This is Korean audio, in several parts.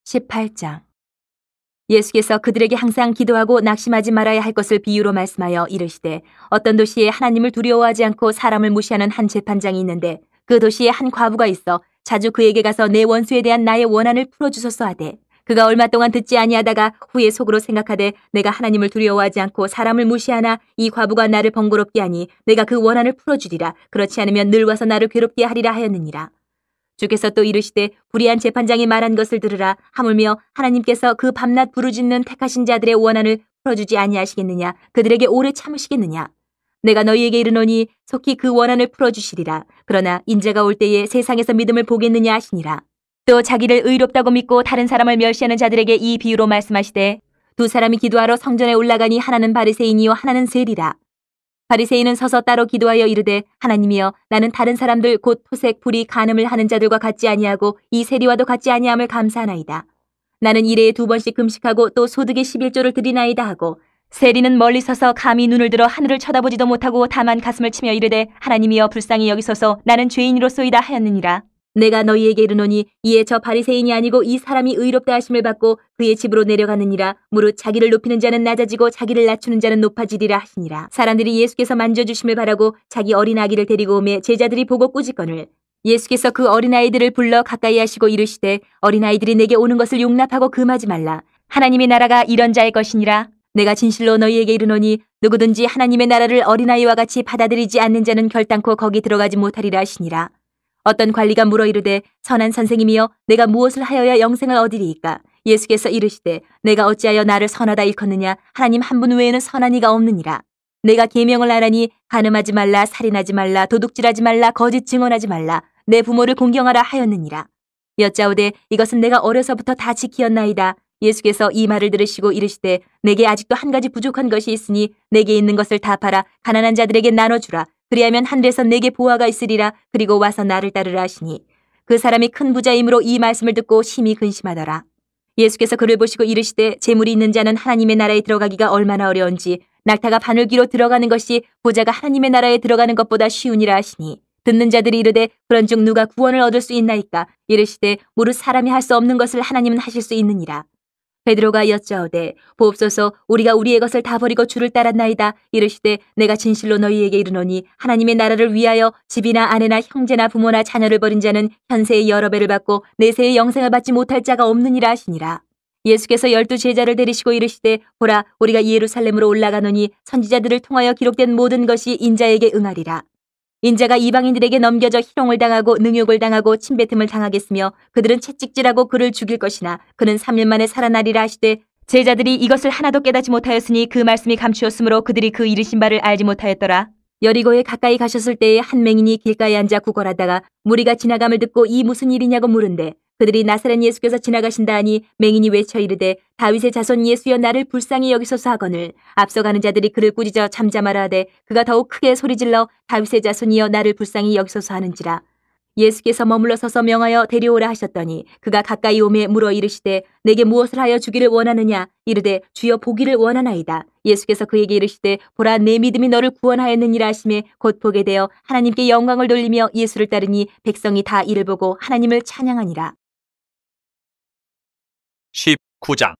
18장. 예수께서 그들에게 항상 기도하고 낙심하지 말아야 할 것을 비유로 말씀하여 이르시되, 어떤 도시에 하나님을 두려워하지 않고 사람을 무시하는 한 재판장이 있는데, 그 도시에 한 과부가 있어 자주 그에게 가서 내 원수에 대한 나의 원한을 풀어주소서 하되, 그가 얼마 동안 듣지 아니하다가 후에 속으로 생각하되, 내가 하나님을 두려워하지 않고 사람을 무시하나 이 과부가 나를 번거롭게 하니 내가 그 원한을 풀어주리라. 그렇지 않으면 늘 와서 나를 괴롭게 하리라 하였느니라. 주께서 또 이르시되, 불의한 재판장이 말한 것을 들으라. 하물며 하나님께서 그 밤낮 부르짖는 택하신 자들의 원한을 풀어주지 아니하시겠느냐? 그들에게 오래 참으시겠느냐? 내가 너희에게 이르노니 속히 그 원한을 풀어주시리라. 그러나 인자가 올 때에 세상에서 믿음을 보겠느냐 하시니라. 또 자기를 의롭다고 믿고 다른 사람을 멸시하는 자들에게 이 비유로 말씀하시되, 두 사람이 기도하러 성전에 올라가니 하나는 바리새인이요 하나는 세리라. 바리새인은 서서 따로 기도하여 이르되, 하나님이여, 나는 다른 사람들 곧 토색, 불의, 간음을 하는 자들과 같지 아니하고 이 세리와도 같지 아니함을 감사하나이다. 나는 일해에 2번씩 금식하고 또 소득의 11조를 드리나이다 하고, 세리는 멀리 서서 감히 눈을 들어 하늘을 쳐다보지도 못하고 다만 가슴을 치며 이르되, 하나님이여, 불쌍히 여기소서, 나는 죄인이로소이다 하였느니라. 내가 너희에게 이르노니 이에 저 바리새인이 아니고 이 사람이 의롭다 하심을 받고 그의 집으로 내려가느니라. 무릇 자기를 높이는 자는 낮아지고 자기를 낮추는 자는 높아지리라 하시니라. 사람들이 예수께서 만져주심을 바라고 자기 어린 아기를 데리고 오매 제자들이 보고 꾸짖거늘, 예수께서 그 어린아이들을 불러 가까이 하시고 이르시되, 어린아이들이 내게 오는 것을 용납하고 금하지 말라. 하나님의 나라가 이런 자의 것이니라. 내가 진실로 너희에게 이르노니 누구든지 하나님의 나라를 어린아이와 같이 받아들이지 않는 자는 결단코 거기 들어가지 못하리라 하시니라. 어떤 관리가 물어 이르되, 선한 선생님이여, 내가 무엇을 하여야 영생을 얻으리이까? 예수께서 이르시되, 내가 어찌하여 나를 선하다 일컫느냐? 하나님 한 분 외에는 선한 이가 없느니라. 내가 계명을 하라니, 간음하지 말라, 살인하지 말라, 도둑질하지 말라, 거짓 증언하지 말라, 내 부모를 공경하라 하였느니라. 여짜오되, 이것은 내가 어려서부터 다 지키었나이다. 예수께서 이 말을 들으시고 이르시되, 내게 아직도 한 가지 부족한 것이 있으니 내게 있는 것을 다 팔아 가난한 자들에게 나눠주라. 그리하면 하늘에서 내게 보화가 있으리라. 그리고 와서 나를 따르라 하시니, 그 사람이 큰 부자이므로 이 말씀을 듣고 심히 근심하더라. 예수께서 그를 보시고 이르시되, 재물이 있는 자는 하나님의 나라에 들어가기가 얼마나 어려운지, 낙타가 바늘귀로 들어가는 것이 부자가 하나님의 나라에 들어가는 것보다 쉬우니라 하시니, 듣는 자들이 이르되, 그런즉 누가 구원을 얻을 수 있나이까? 이르시되, 무릇 사람이 할 수 없는 것을 하나님은 하실 수 있느니라. 베드로가 여짜오되, 보옵소서, 우리가 우리의 것을 다 버리고 주를 따랐나이다. 이르시되, 내가 진실로 너희에게 이르노니 하나님의 나라를 위하여 집이나 아내나 형제나 부모나 자녀를 버린 자는 현세의 여러 배를 받고 내세의 영생을 받지 못할 자가 없느니라 하시니라. 예수께서 12 제자를 데리시고 이르시되, 보라, 우리가 예루살렘으로 올라가노니 선지자들을 통하여 기록된 모든 것이 인자에게 응하리라. 인자가 이방인들에게 넘겨져 희롱을 당하고 능욕을 당하고 침뱉음을 당하겠으며 그들은 채찍질하고 그를 죽일 것이나 그는 3일 만에 살아나리라 하시되, 제자들이 이것을 하나도 깨닫지 못하였으니 그 말씀이 감추었으므로 그들이 그 이르신 바를 알지 못하였더라. 여리고에 가까이 가셨을 때에 한 맹인이 길가에 앉아 구걸하다가 무리가 지나감을 듣고 이 무슨 일이냐고 물은데, 그들이 나사렛 예수께서 지나가신다 하니 맹인이 외쳐 이르되, 다윗의 자손 예수여, 나를 불쌍히 여기소서 하거늘, 앞서가는 자들이 그를 꾸짖어 잠잠하라 하되 그가 더욱 크게 소리질러 다윗의 자손이여, 나를 불쌍히 여기소서 하는지라. 예수께서 머물러 서서 명하여 데려오라 하셨더니 그가 가까이 오매 물어 이르시되, 내게 무엇을 하여 주기를 원하느냐? 이르되, 주여, 보기를 원하나이다. 예수께서 그에게 이르시되, 보라, 내 믿음이 너를 구원하였느니라 하시매 곧 보게 되어 하나님께 영광을 돌리며 예수를 따르니 백성이 다 이를 보고 하나님을 찬양하니라. 19장.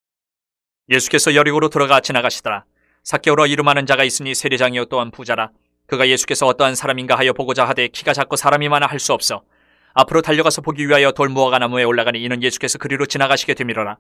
예수께서 여리고로 들어가 지나가시더라. 삭개오라 이름하는 자가 있으니 세리장이요 또한 부자라. 그가 예수께서 어떠한 사람인가 하여 보고자 하되 키가 작고 사람이 많아 할 수 없어 앞으로 달려가서 보기 위하여 돌무화과 나무에 올라가니 이는 예수께서 그리로 지나가시게 되밀어라.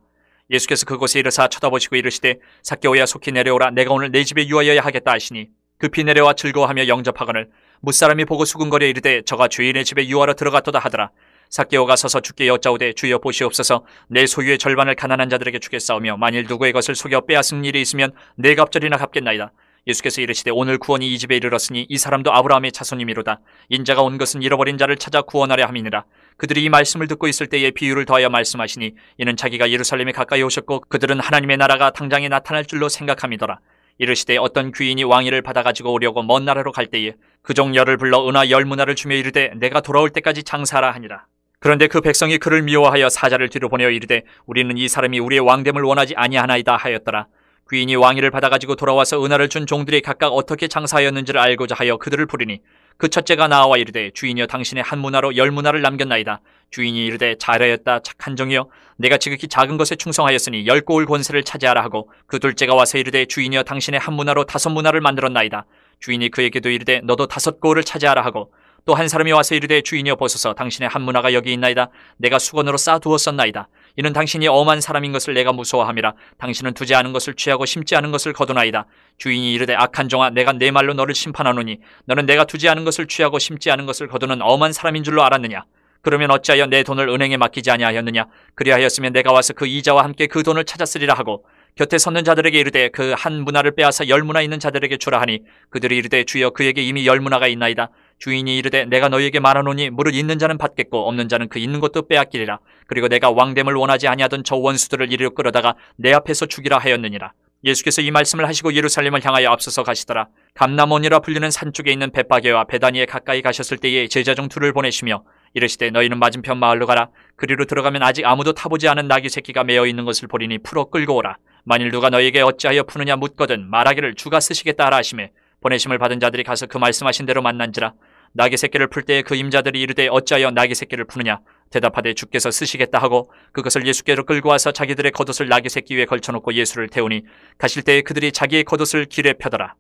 예수께서 그곳에 이르사 쳐다보시고 이르시되, 삭개오야, 속히 내려오라. 내가 오늘 내 집에 유하여야 하겠다 하시니 급히 내려와 즐거워하며 영접하거늘 무사람이 보고 수군거려 이르되, 저가 주인의 집에 유하러 들어갔도다 하더라. 삭개오가 서서 주께 여짜오되, 주여, 보시옵소서, 내 소유의 절반을 가난한 자들에게 주겠사오며 만일 누구의 것을 속여 빼앗은 일이 있으면 네 갑절이나 갚겠나이다. 예수께서 이르시되, 오늘 구원이 이 집에 이르렀으니 이 사람도 아브라함의 자손이미로다. 인자가 온 것은 잃어버린 자를 찾아 구원하려 함이니라. 그들이 이 말씀을 듣고 있을 때에 비유를 더하여 말씀하시니, 이는 자기가 예루살렘에 가까이 오셨고 그들은 하나님의 나라가 당장에 나타날 줄로 생각함이더라. 이르시되, 어떤 귀인이 왕위를 받아가지고 오려고 먼 나라로 갈 때에 그종 열을 불러 은하 10문화를 주며 이르되, 내가 돌아올 때까지 장사하라 하니라. 그런데 그 백성이 그를 미워하여 사자를 뒤로 보내어 이르되, 우리는 이 사람이 우리의 왕됨을 원하지 아니하나이다 하였더라. 귀인이 왕위를 받아가지고 돌아와서 은하를 준 종들이 각각 어떻게 장사하였는지를 알고자 하여 그들을 부리니 그 첫째가 나와 이르되 주인이여 당신의 한 문화로 10문화를 남겼나이다. 주인이 이르되 잘하였다 착한 종이여 내가 지극히 작은 것에 충성하였으니 10고을 권세를 차지하라 하고 그 둘째가 와서 이르되 주인이여 당신의 한 문화로 5문화를 만들었나이다. 주인이 그에게도 이르되 너도 5고을을 차지하라 하고 또 한 사람이 와서 이르되 주인이여 보소서 당신의 한 문화가 여기 있나이다. 내가 수건으로 쌓아두었었나이다. 이는 당신이 엄한 사람인 것을 내가 무서워함이라. 당신은 두지 않은 것을 취하고 심지 않은 것을 거두나이다. 주인이 이르되 악한 종아 내가 내 말로 너를 심판하노니 너는 내가 두지 않은 것을 취하고 심지 않은 것을 거두는 엄한 사람인 줄로 알았느냐. 그러면 어찌하여 내 돈을 은행에 맡기지 아니하였느냐. 그리하였으면 내가 와서 그 이자와 함께 그 돈을 찾았으리라 하고 곁에 섰는 자들에게 이르되 그 한 문화를 빼앗아 10문화 있는 자들에게 주라 하니 그들이 이르되 주여 그에게 이미 10문화가 있나이다. 주인이 이르되 내가 너희에게 말하노니 무릇 있는 자는 받겠고 없는 자는 그 있는 것도 빼앗기리라. 그리고 내가 왕됨을 원하지 아니하던 저 원수들을 이리로 끌어다가 내 앞에서 죽이라 하였느니라. 예수께서 이 말씀을 하시고 예루살렘을 향하여 앞서서 가시더라. 감람원이라 불리는 산 쪽에 있는 벳바게와 베다니에 가까이 가셨을 때에 제자 중 둘을 보내시며 이르시되 너희는 맞은편 마을로 가라. 그리로 들어가면 아직 아무도 타보지 않은 나귀 새끼가 매어 있는 것을 보리니 풀어 끌고 오라. 만일 누가 너희에게 어찌하여 푸느냐 묻거든 말하기를 주가 쓰시겠다 하라 하시매 보내심을 받은 자들이 가서 그 말씀하신 대로 만난지라. 나귀 새끼를 풀 때에 그 임자들이 이르되 어찌하여 나귀 새끼를 푸느냐. 대답하되 주께서 쓰시겠다 하고 그것을 예수께로 끌고 와서 자기들의 겉옷을 나귀 새끼 위에 걸쳐놓고 예수를 태우니 가실 때에 그들이 자기의 겉옷을 길에 펴더라.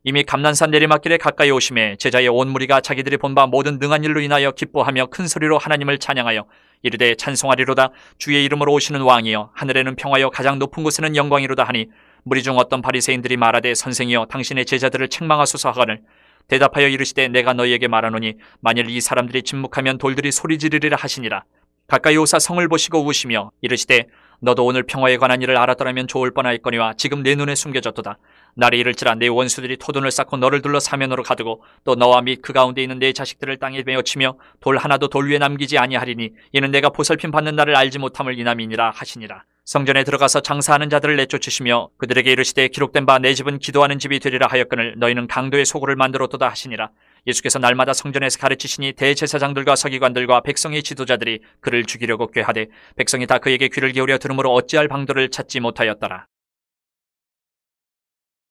이미 감난산 내리막길에 가까이 오심에 제자의 온 무리가 자기들이 본 바 모든 능한 일로 인하여 기뻐하며 큰 소리로 하나님을 찬양하여 이르되 찬송하리로다. 주의 이름으로 오시는 왕이여 하늘에는 평화여 가장 높은 곳에는 영광이로다 하니 무리 중 어떤 바리새인들이 말하되 선생이여 당신의 제자들을 책망하소서 하거늘 대답하여 이르시되 내가 너희에게 말하노니 만일 이 사람들이 침묵하면 돌들이 소리 지르리라 하시니라. 가까이 오사 성을 보시고 우시며 이르시되 너도 오늘 평화에 관한 일을 알았더라면 좋을 뻔하였거니와 지금 내 눈에 숨겨졌도다. 날이 이를지라 내 원수들이 토돈을 쌓고 너를 둘러 사면으로 가두고 또 너와 및 그 가운데 있는 내 자식들을 땅에 메어치며 돌 하나도 돌 위에 남기지 아니하리니 이는 내가 보살핌 받는 날을 알지 못함을 인함이니라 하시니라. 성전에 들어가서 장사하는 자들을 내쫓으시며 그들에게 이르시되 기록된 바 내 집은 기도하는 집이 되리라 하였거늘 너희는 강도의 소굴을 만들었도다 하시니라. 예수께서 날마다 성전에서 가르치시니 대제사장들과 서기관들과 백성의 지도자들이 그를 죽이려고 꾀하되 백성이 다 그에게 귀를 기울여 들으므로 어찌할 방도를 찾지 못하였더라.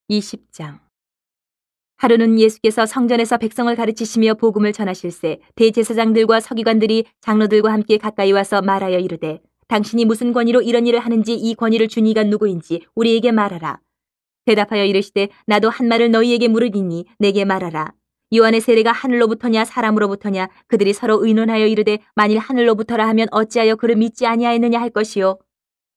20장. 하루는 예수께서 성전에서 백성을 가르치시며 복음을 전하실세 대제사장들과 서기관들이 장로들과 함께 가까이 와서 말하여 이르되 당신이 무슨 권위로 이런 일을 하는지 이 권위를 준 이가 누구인지 우리에게 말하라. 대답하여 이르시되 나도 한 말을 너희에게 물으리니 내게 말하라. 요한의 세례가 하늘로부터냐 사람으로부터냐. 그들이 서로 의논하여 이르되 만일 하늘로부터라 하면 어찌하여 그를 믿지 아니하였느냐 할 것이요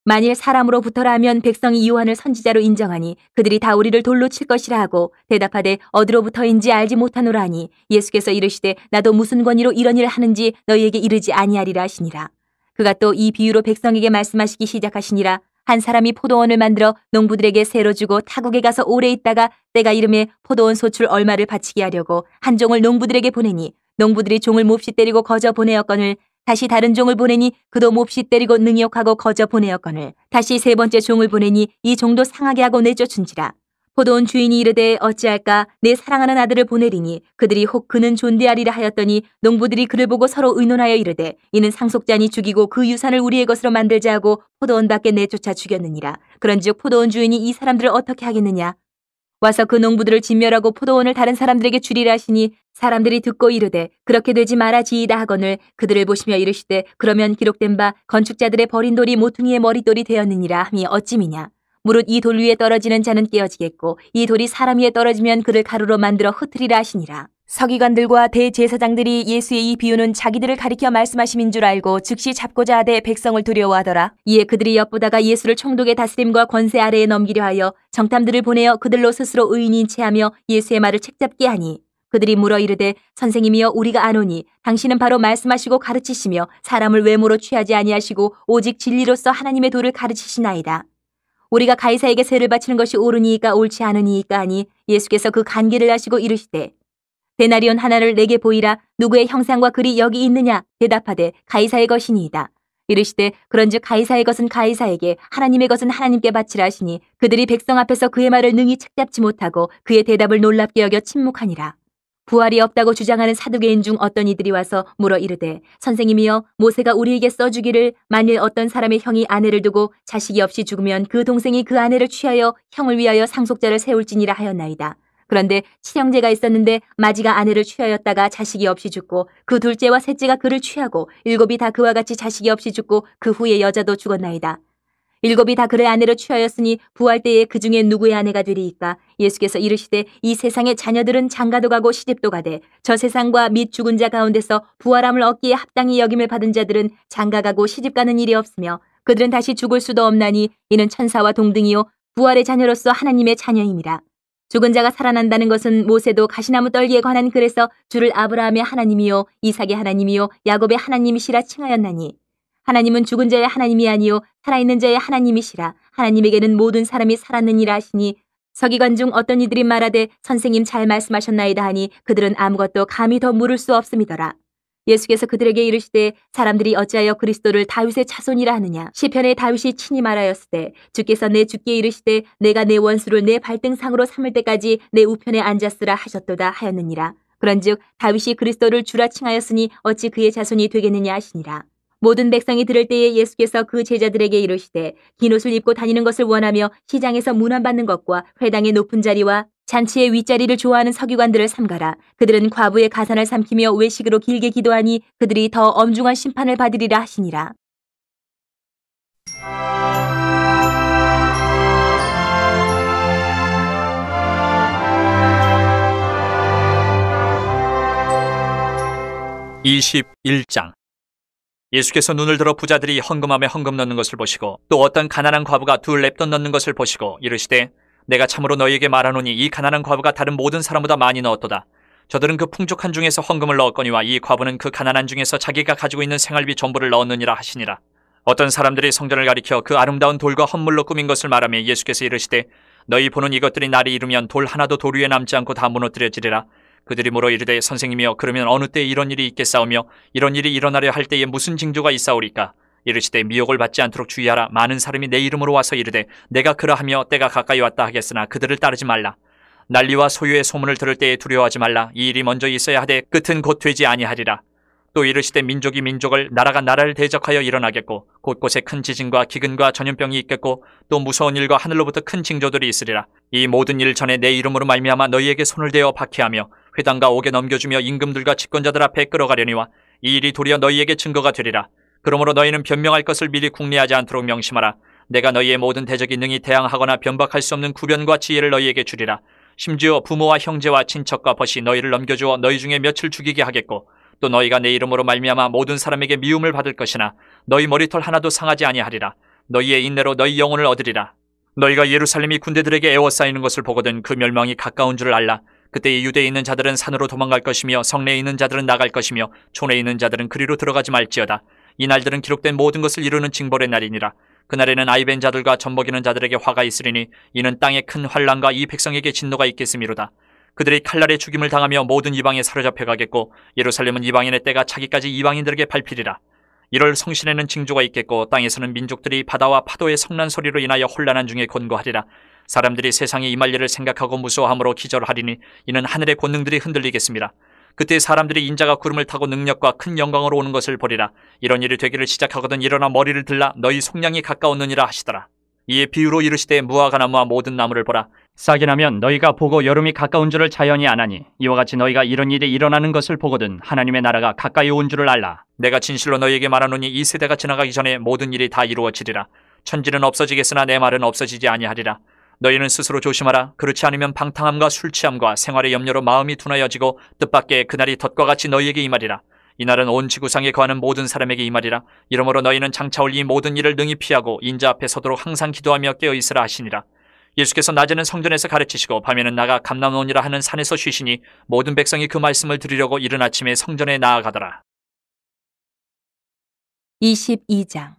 만일 사람으로부터라 하면 백성이 요한을 선지자로 인정하니 그들이 다 우리를 돌로 칠 것이라 하고 대답하되 어디로부터인지 알지 못하노라 하니 예수께서 이르시되 나도 무슨 권위로 이런 일을 하는지 너희에게 이르지 아니하리라 하시니라. 그가 또 이 비유로 백성에게 말씀하시기 시작하시니라. 한 사람이 포도원을 만들어 농부들에게 세로 주고 타국에 가서 오래 있다가 때가 이름에 포도원 소출 얼마를 바치게 하려고 한 종을 농부들에게 보내니 농부들이 종을 몹시 때리고 거저 보내었거늘 다시 다른 종을 보내니 그도 몹시 때리고 능욕하고 거저 보내었거늘 다시 세 번째 종을 보내니 이 종도 상하게 하고 내쫓은지라. 포도원 주인이 이르되 어찌할까 내 사랑하는 아들을 보내리니 그들이 혹 그는 존대하리라 하였더니 농부들이 그를 보고 서로 의논하여 이르되 이는 상속자니 죽이고 그 유산을 우리의 것으로 만들자 하고 포도원 밖에 내쫓아 죽였느니라. 그런즉 포도원 주인이 이 사람들을 어떻게 하겠느냐. 와서 그 농부들을 진멸하고 포도원을 다른 사람들에게 주리라 하시니 사람들이 듣고 이르되 그렇게 되지 말아지이다 하거늘 그들을 보시며 이르시되 그러면 기록된 바 건축자들의 버린 돌이 모퉁이의 머릿돌이 되었느니라 함이 어찌미냐. 무릇 이 돌 위에 떨어지는 자는 깨어지겠고 이 돌이 사람 위에 떨어지면 그를 가루로 만들어 흩으리라 하시니라. 서기관들과 대제사장들이 예수의 이 비유는 자기들을 가리켜 말씀하심인 줄 알고 즉시 잡고자 하되 백성을 두려워하더라. 이에 그들이 엿보다가 예수를 총독의 다스림과 권세 아래에 넘기려 하여 정탐들을 보내어 그들로 스스로 의인인 체하며 예수의 말을 책잡게 하니 그들이 물어 이르되 선생님이여 우리가 아노니 당신은 바로 말씀하시고 가르치시며 사람을 외모로 취하지 아니하시고 오직 진리로서 하나님의 도를 가르치시나이다. 우리가 가이사에게 세를 바치는 것이 옳으니이까 옳지 않으니이까 하니 예수께서 그 간계를 하시고 이르시되 데나리온 하나를 내게 보이라. 누구의 형상과 글이 여기 있느냐. 대답하되 가이사의 것이니이다. 이르시되 그런즉 가이사의 것은 가이사에게 하나님의 것은 하나님께 바치라 하시니 그들이 백성 앞에서 그의 말을 능히 책잡지 못하고 그의 대답을 놀랍게 여겨 침묵하니라. 부활이 없다고 주장하는 사두개인 중 어떤 이들이 와서 물어 이르되 선생님이여 모세가 우리에게 써주기를 만일 어떤 사람의 형이 아내를 두고 자식이 없이 죽으면 그 동생이 그 아내를 취하여 형을 위하여 상속자를 세울지니라 하였나이다. 그런데 친형제가 있었는데 마지가 아내를 취하였다가 자식이 없이 죽고 그 둘째와 셋째가 그를 취하고 일곱이 다 그와 같이 자식이 없이 죽고 그 후에 여자도 죽었나이다. 일곱이 다 그의 아내로 취하였으니 부활 때에 그 중에 누구의 아내가 되리이까? 예수께서 이르시되 이 세상의 자녀들은 장가도 가고 시집도 가되 저 세상과 및 죽은 자 가운데서 부활함을 얻기에 합당히 여김을 받은 자들은 장가 가고 시집 가는 일이 없으며 그들은 다시 죽을 수도 없나니 이는 천사와 동등이요 부활의 자녀로서 하나님의 자녀임이라. 죽은 자가 살아난다는 것은 모세도 가시나무 떨기에 관한 글에서 주를 아브라함의 하나님이요 이삭의 하나님이요 야곱의 하나님이시라 칭하였나니 하나님은 죽은 자의 하나님이 아니요 살아있는 자의 하나님이시라. 하나님에게는 모든 사람이 살았느니라 하시니 서기관 중 어떤 이들이 말하되 선생님 잘 말씀하셨나이다 하니 그들은 아무것도 감히 더 물을 수 없음이더라. 예수께서 그들에게 이르시되 사람들이 어찌하여 그리스도를 다윗의 자손이라 하느냐. 시편에 다윗이 친히 말하였으되 주께서 내 주께 이르시되 내가 내 원수를 내 발등상으로 삼을 때까지 내 우편에 앉았으라 하셨도다 하였느니라. 그런즉 다윗이 그리스도를 주라 칭하였으니 어찌 그의 자손이 되겠느냐 하시니라. 모든 백성이 들을 때에 예수께서 그 제자들에게 이르시되 긴 옷을 입고 다니는 것을 원하며 시장에서 문안받는 것과 회당의 높은 자리와 잔치의 윗자리를 좋아하는 서기관들을 삼가라. 그들은 과부의 가산을 삼키며 외식으로 길게 기도하니 그들이 더 엄중한 심판을 받으리라 하시니라. (21장) 예수께서 눈을 들어 부자들이 헌금함에 헌금 넣는 것을 보시고 또 어떤 가난한 과부가 둘 렙돈 넣는 것을 보시고 이르시되 내가 참으로 너희에게 말하노니 이 가난한 과부가 다른 모든 사람보다 많이 넣었도다. 저들은 그 풍족한 중에서 헌금을 넣었거니와 이 과부는 그 가난한 중에서 자기가 가지고 있는 생활비 전부를 넣었느니라 하시니라. 어떤 사람들이 성전을 가리켜 그 아름다운 돌과 헌물로 꾸민 것을 말하며 예수께서 이르시되 너희 보는 이것들이 날이 이르면 돌 하나도 돌 위에 남지 않고 다 무너뜨려지리라. 그들이 물어 이르되 선생님이여 그러면 어느 때에 이런 일이 있겠사오며 이런 일이 일어나려 할 때에 무슨 징조가 있사오리까? 이르시되 미혹을 받지 않도록 주의하라. 많은 사람이 내 이름으로 와서 이르되 내가 그러하며 때가 가까이 왔다 하겠으나 그들을 따르지 말라. 난리와 소유의 소문을 들을 때에 두려워하지 말라. 이 일이 먼저 있어야 하되 끝은 곧 되지 아니하리라. 또 이르시되 민족이 민족을 나라가 나라를 대적하여 일어나겠고 곳곳에 큰 지진과 기근과 전염병이 있겠고 또 무서운 일과 하늘로부터 큰 징조들이 있으리라. 이 모든 일 전에 내 이름으로 말미암아 너희에게 손을 대어 박해하며 회당과 옥에 넘겨주며 임금들과 집권자들 앞에 끌어가려니와 이 일이 도리어 너희에게 증거가 되리라. 그러므로 너희는 변명할 것을 미리 궁리하지 않도록 명심하라. 내가 너희의 모든 대적이 능히 대항하거나 변박할 수 없는 구변과 지혜를 너희에게 주리라. 심지어 부모와 형제와 친척과 벗이 너희를 넘겨주어 너희 중에 며칠 죽이게 하겠고 또 너희가 내 이름으로 말미암아 모든 사람에게 미움을 받을 것이나 너희 머리털 하나도 상하지 아니하리라. 너희의 인내로 너희 영혼을 얻으리라. 너희가 예루살렘이 군대들에게 에워싸이는 것을 보거든 그 멸망이 가까운 줄을 알라. 그때 유대에 있는 자들은 산으로 도망갈 것이며 성내에 있는 자들은 나갈 것이며 촌에 있는 자들은 그리로 들어가지 말지어다. 이 날들은 기록된 모든 것을 이루는 징벌의 날이니라. 그날에는 아이벤 자들과 젖먹이는 자들에게 화가 있으리니 이는 땅에 큰 환난과 이 백성에게 진노가 있겠음이로다. 그들이 칼날에 죽임을 당하며 모든 이방에 사로잡혀 가겠고 예루살렘은 이방인의 때가 차기까지 이방인들에게 밟히리라. 이럴 성신에는 징조가 있겠고 땅에서는 민족들이 바다와 파도의 성난 소리로 인하여 혼란한 중에 곤고하리라. 사람들이 세상에 임할 일을 생각하고 무서워함으로 기절하리니 이는 하늘의 권능들이 흔들리겠습니다. 그때 사람들이 인자가 구름을 타고 능력과 큰 영광으로 오는 것을 보리라. 이런 일이 되기를 시작하거든 일어나 머리를 들라 너희 속량이 가까웠느니라 하시더라. 이에 비유로 이르시되 무화과나무와 모든 나무를 보라. 싹이 나면 너희가 보고 여름이 가까운 줄을 자연히 아나니 이와 같이 너희가 이런 일이 일어나는 것을 보거든 하나님의 나라가 가까이 온 줄을 알라. 내가 진실로 너희에게 말하노니 이 세대가 지나가기 전에 모든 일이 다 이루어지리라. 천지는 없어지겠으나 내 말은 없어지지 아니하리라. 너희는 스스로 조심하라. 그렇지 않으면 방탕함과 술취함과 생활의 염려로 마음이 둔하여지고 뜻밖의 그날이 덫과 같이 너희에게 임하리라. 이날은 온 지구상에 거하는 모든 사람에게 임하리라. 이러므로 너희는 장차올 이 모든 일을 능히 피하고 인자 앞에 서도록 항상 기도하며 깨어있으라 하시니라. 예수께서 낮에는 성전에서 가르치시고 밤에는 나가 감람원이라 하는 산에서 쉬시니 모든 백성이 그 말씀을 들으려고 이른 아침에 성전에 나아가더라. 22장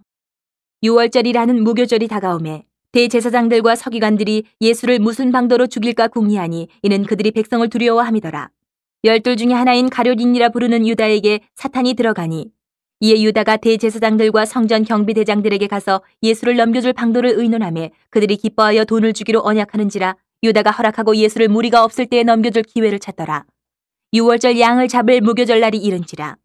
유월절이라는 무교절이 다가오매 대제사장들과 서기관들이 예수를 무슨 방도로 죽일까 궁리하니 이는 그들이 백성을 두려워함이더라. 12 중에 하나인 가룟인이라 부르는 유다에게 사탄이 들어가니 이에 유다가 대제사장들과 성전 경비대장들에게 가서 예수를 넘겨줄 방도를 의논하며 그들이 기뻐하여 돈을 주기로 언약하는지라 유다가 허락하고 예수를 무리가 없을 때에 넘겨줄 기회를 찾더라. 유월절 양을 잡을 무교절 날이 이른지라.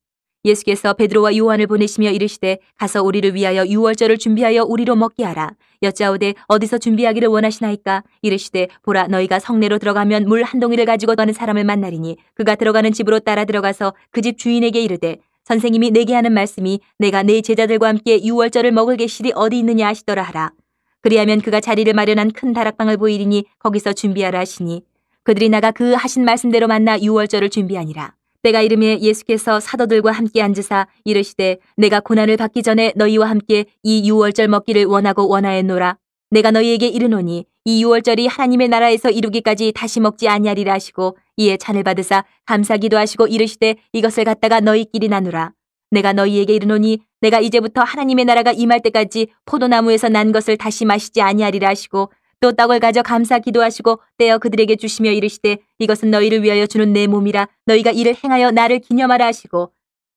예수께서 베드로와 요한을 보내시며 이르시되 가서 우리를 위하여 유월절을 준비하여 우리로 먹게 하라. 여짜오되 어디서 준비하기를 원하시나이까? 이르시되 보라, 너희가 성내로 들어가면 물 한 동이를 가지고 가는 사람을 만나리니 그가 들어가는 집으로 따라 들어가서 그 집 주인에게 이르되 선생님이 내게 하는 말씀이 내가 내 제자들과 함께 유월절을 먹을 계실이 어디 있느냐 하시더라 하라. 그리하면 그가 자리를 마련한 큰 다락방을 보이리니 거기서 준비하라 하시니 그들이 나가 그 하신 말씀대로 만나 유월절을 준비하니라. 때가 이름에 예수께서 사도들과 함께 앉으사 이르시되 내가 고난을 받기 전에 너희와 함께 이 유월절 먹기를 원하고 원하였노라. 내가 너희에게 이르노니 이 유월절이 하나님의 나라에서 이루기까지 다시 먹지 아니하리라 하시고 이에 잔을 받으사 감사기도 하시고 이르시되 이것을 갖다가 너희끼리 나누라. 내가 너희에게 이르노니 내가 이제부터 하나님의 나라가 임할 때까지 포도나무에서 난 것을 다시 마시지 아니하리라 하시고 또 떡을 가져 감사 기도하시고 떼어 그들에게 주시며 이르시되 이것은 너희를 위하여 주는 내 몸이라. 너희가 이를 행하여 나를 기념하라 하시고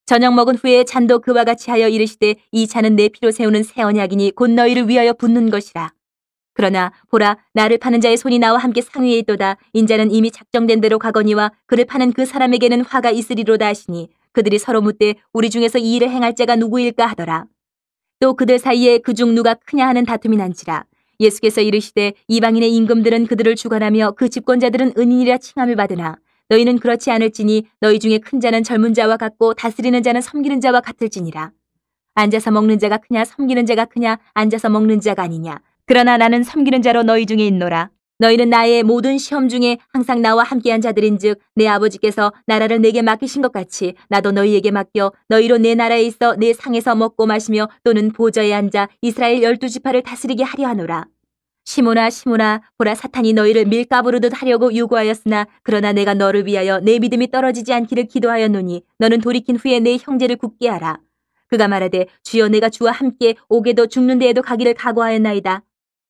저녁 먹은 후에 잔도 그와 같이 하여 이르시되 이 잔은 내 피로 세우는 새 언약이니 곧 너희를 위하여 붓는 것이라. 그러나 보라, 나를 파는 자의 손이 나와 함께 상위에 있도다. 인자는 이미 작정된 대로 가거니와 그를 파는 그 사람에게는 화가 있으리로다 하시니 그들이 서로 묻되 우리 중에서 이 일을 행할 자가 누구일까 하더라. 또 그들 사이에 그중 누가 크냐 하는 다툼이 난지라. 예수께서 이르시되 이방인의 임금들은 그들을 주관하며 그 집권자들은 은인이라 칭함을 받으나 너희는 그렇지 않을지니 너희 중에 큰 자는 젊은 자와 같고 다스리는 자는 섬기는 자와 같을지니라. 앉아서 먹는 자가 크냐 섬기는 자가 크냐? 앉아서 먹는 자가 아니냐. 그러나 나는 섬기는 자로 너희 중에 있노라. 너희는 나의 모든 시험 중에 항상 나와 함께한 자들인즉 내 아버지께서 나라를 내게 맡기신 것 같이 나도 너희에게 맡겨 너희로 내 나라에 있어 내 상에서 먹고 마시며 또는 보좌에 앉아 이스라엘 12지파를 다스리게 하려 하노라. 시몬아 시몬아, 보라, 사탄이 너희를 밀가부르듯 하려고 요구하였으나 그러나 내가 너를 위하여 내 믿음이 떨어지지 않기를 기도하였노니 너는 돌이킨 후에 내 형제를 굳게 하라. 그가 말하되 주여, 내가 주와 함께 옥에도 죽는 데에도 가기를 각오하였나이다.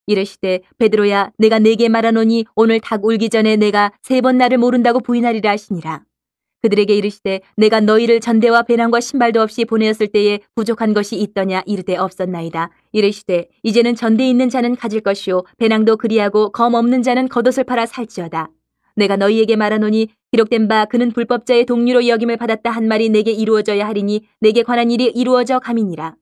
이르시되 베드로야, 내가 네게 말하노니 오늘 닭 울기 전에 내가 3번 나를 모른다고 부인하리라 하시니라. 그들에게 이르시되 내가 너희를 전대와 배낭과 신발도 없이 보내었을 때에 부족한 것이 있더냐? 이르되 없었나이다. 이르시되 이제는 전대에 있는 자는 가질 것이요 배낭도 그리하고 검 없는 자는 겉옷을 팔아 살지어다. 내가 너희에게 말하노니 기록된 바 그는 불법자의 동류로 여김을 받았다 한 말이 내게 이루어져야 하리니 내게 관한 일이 이루어져 감이니라.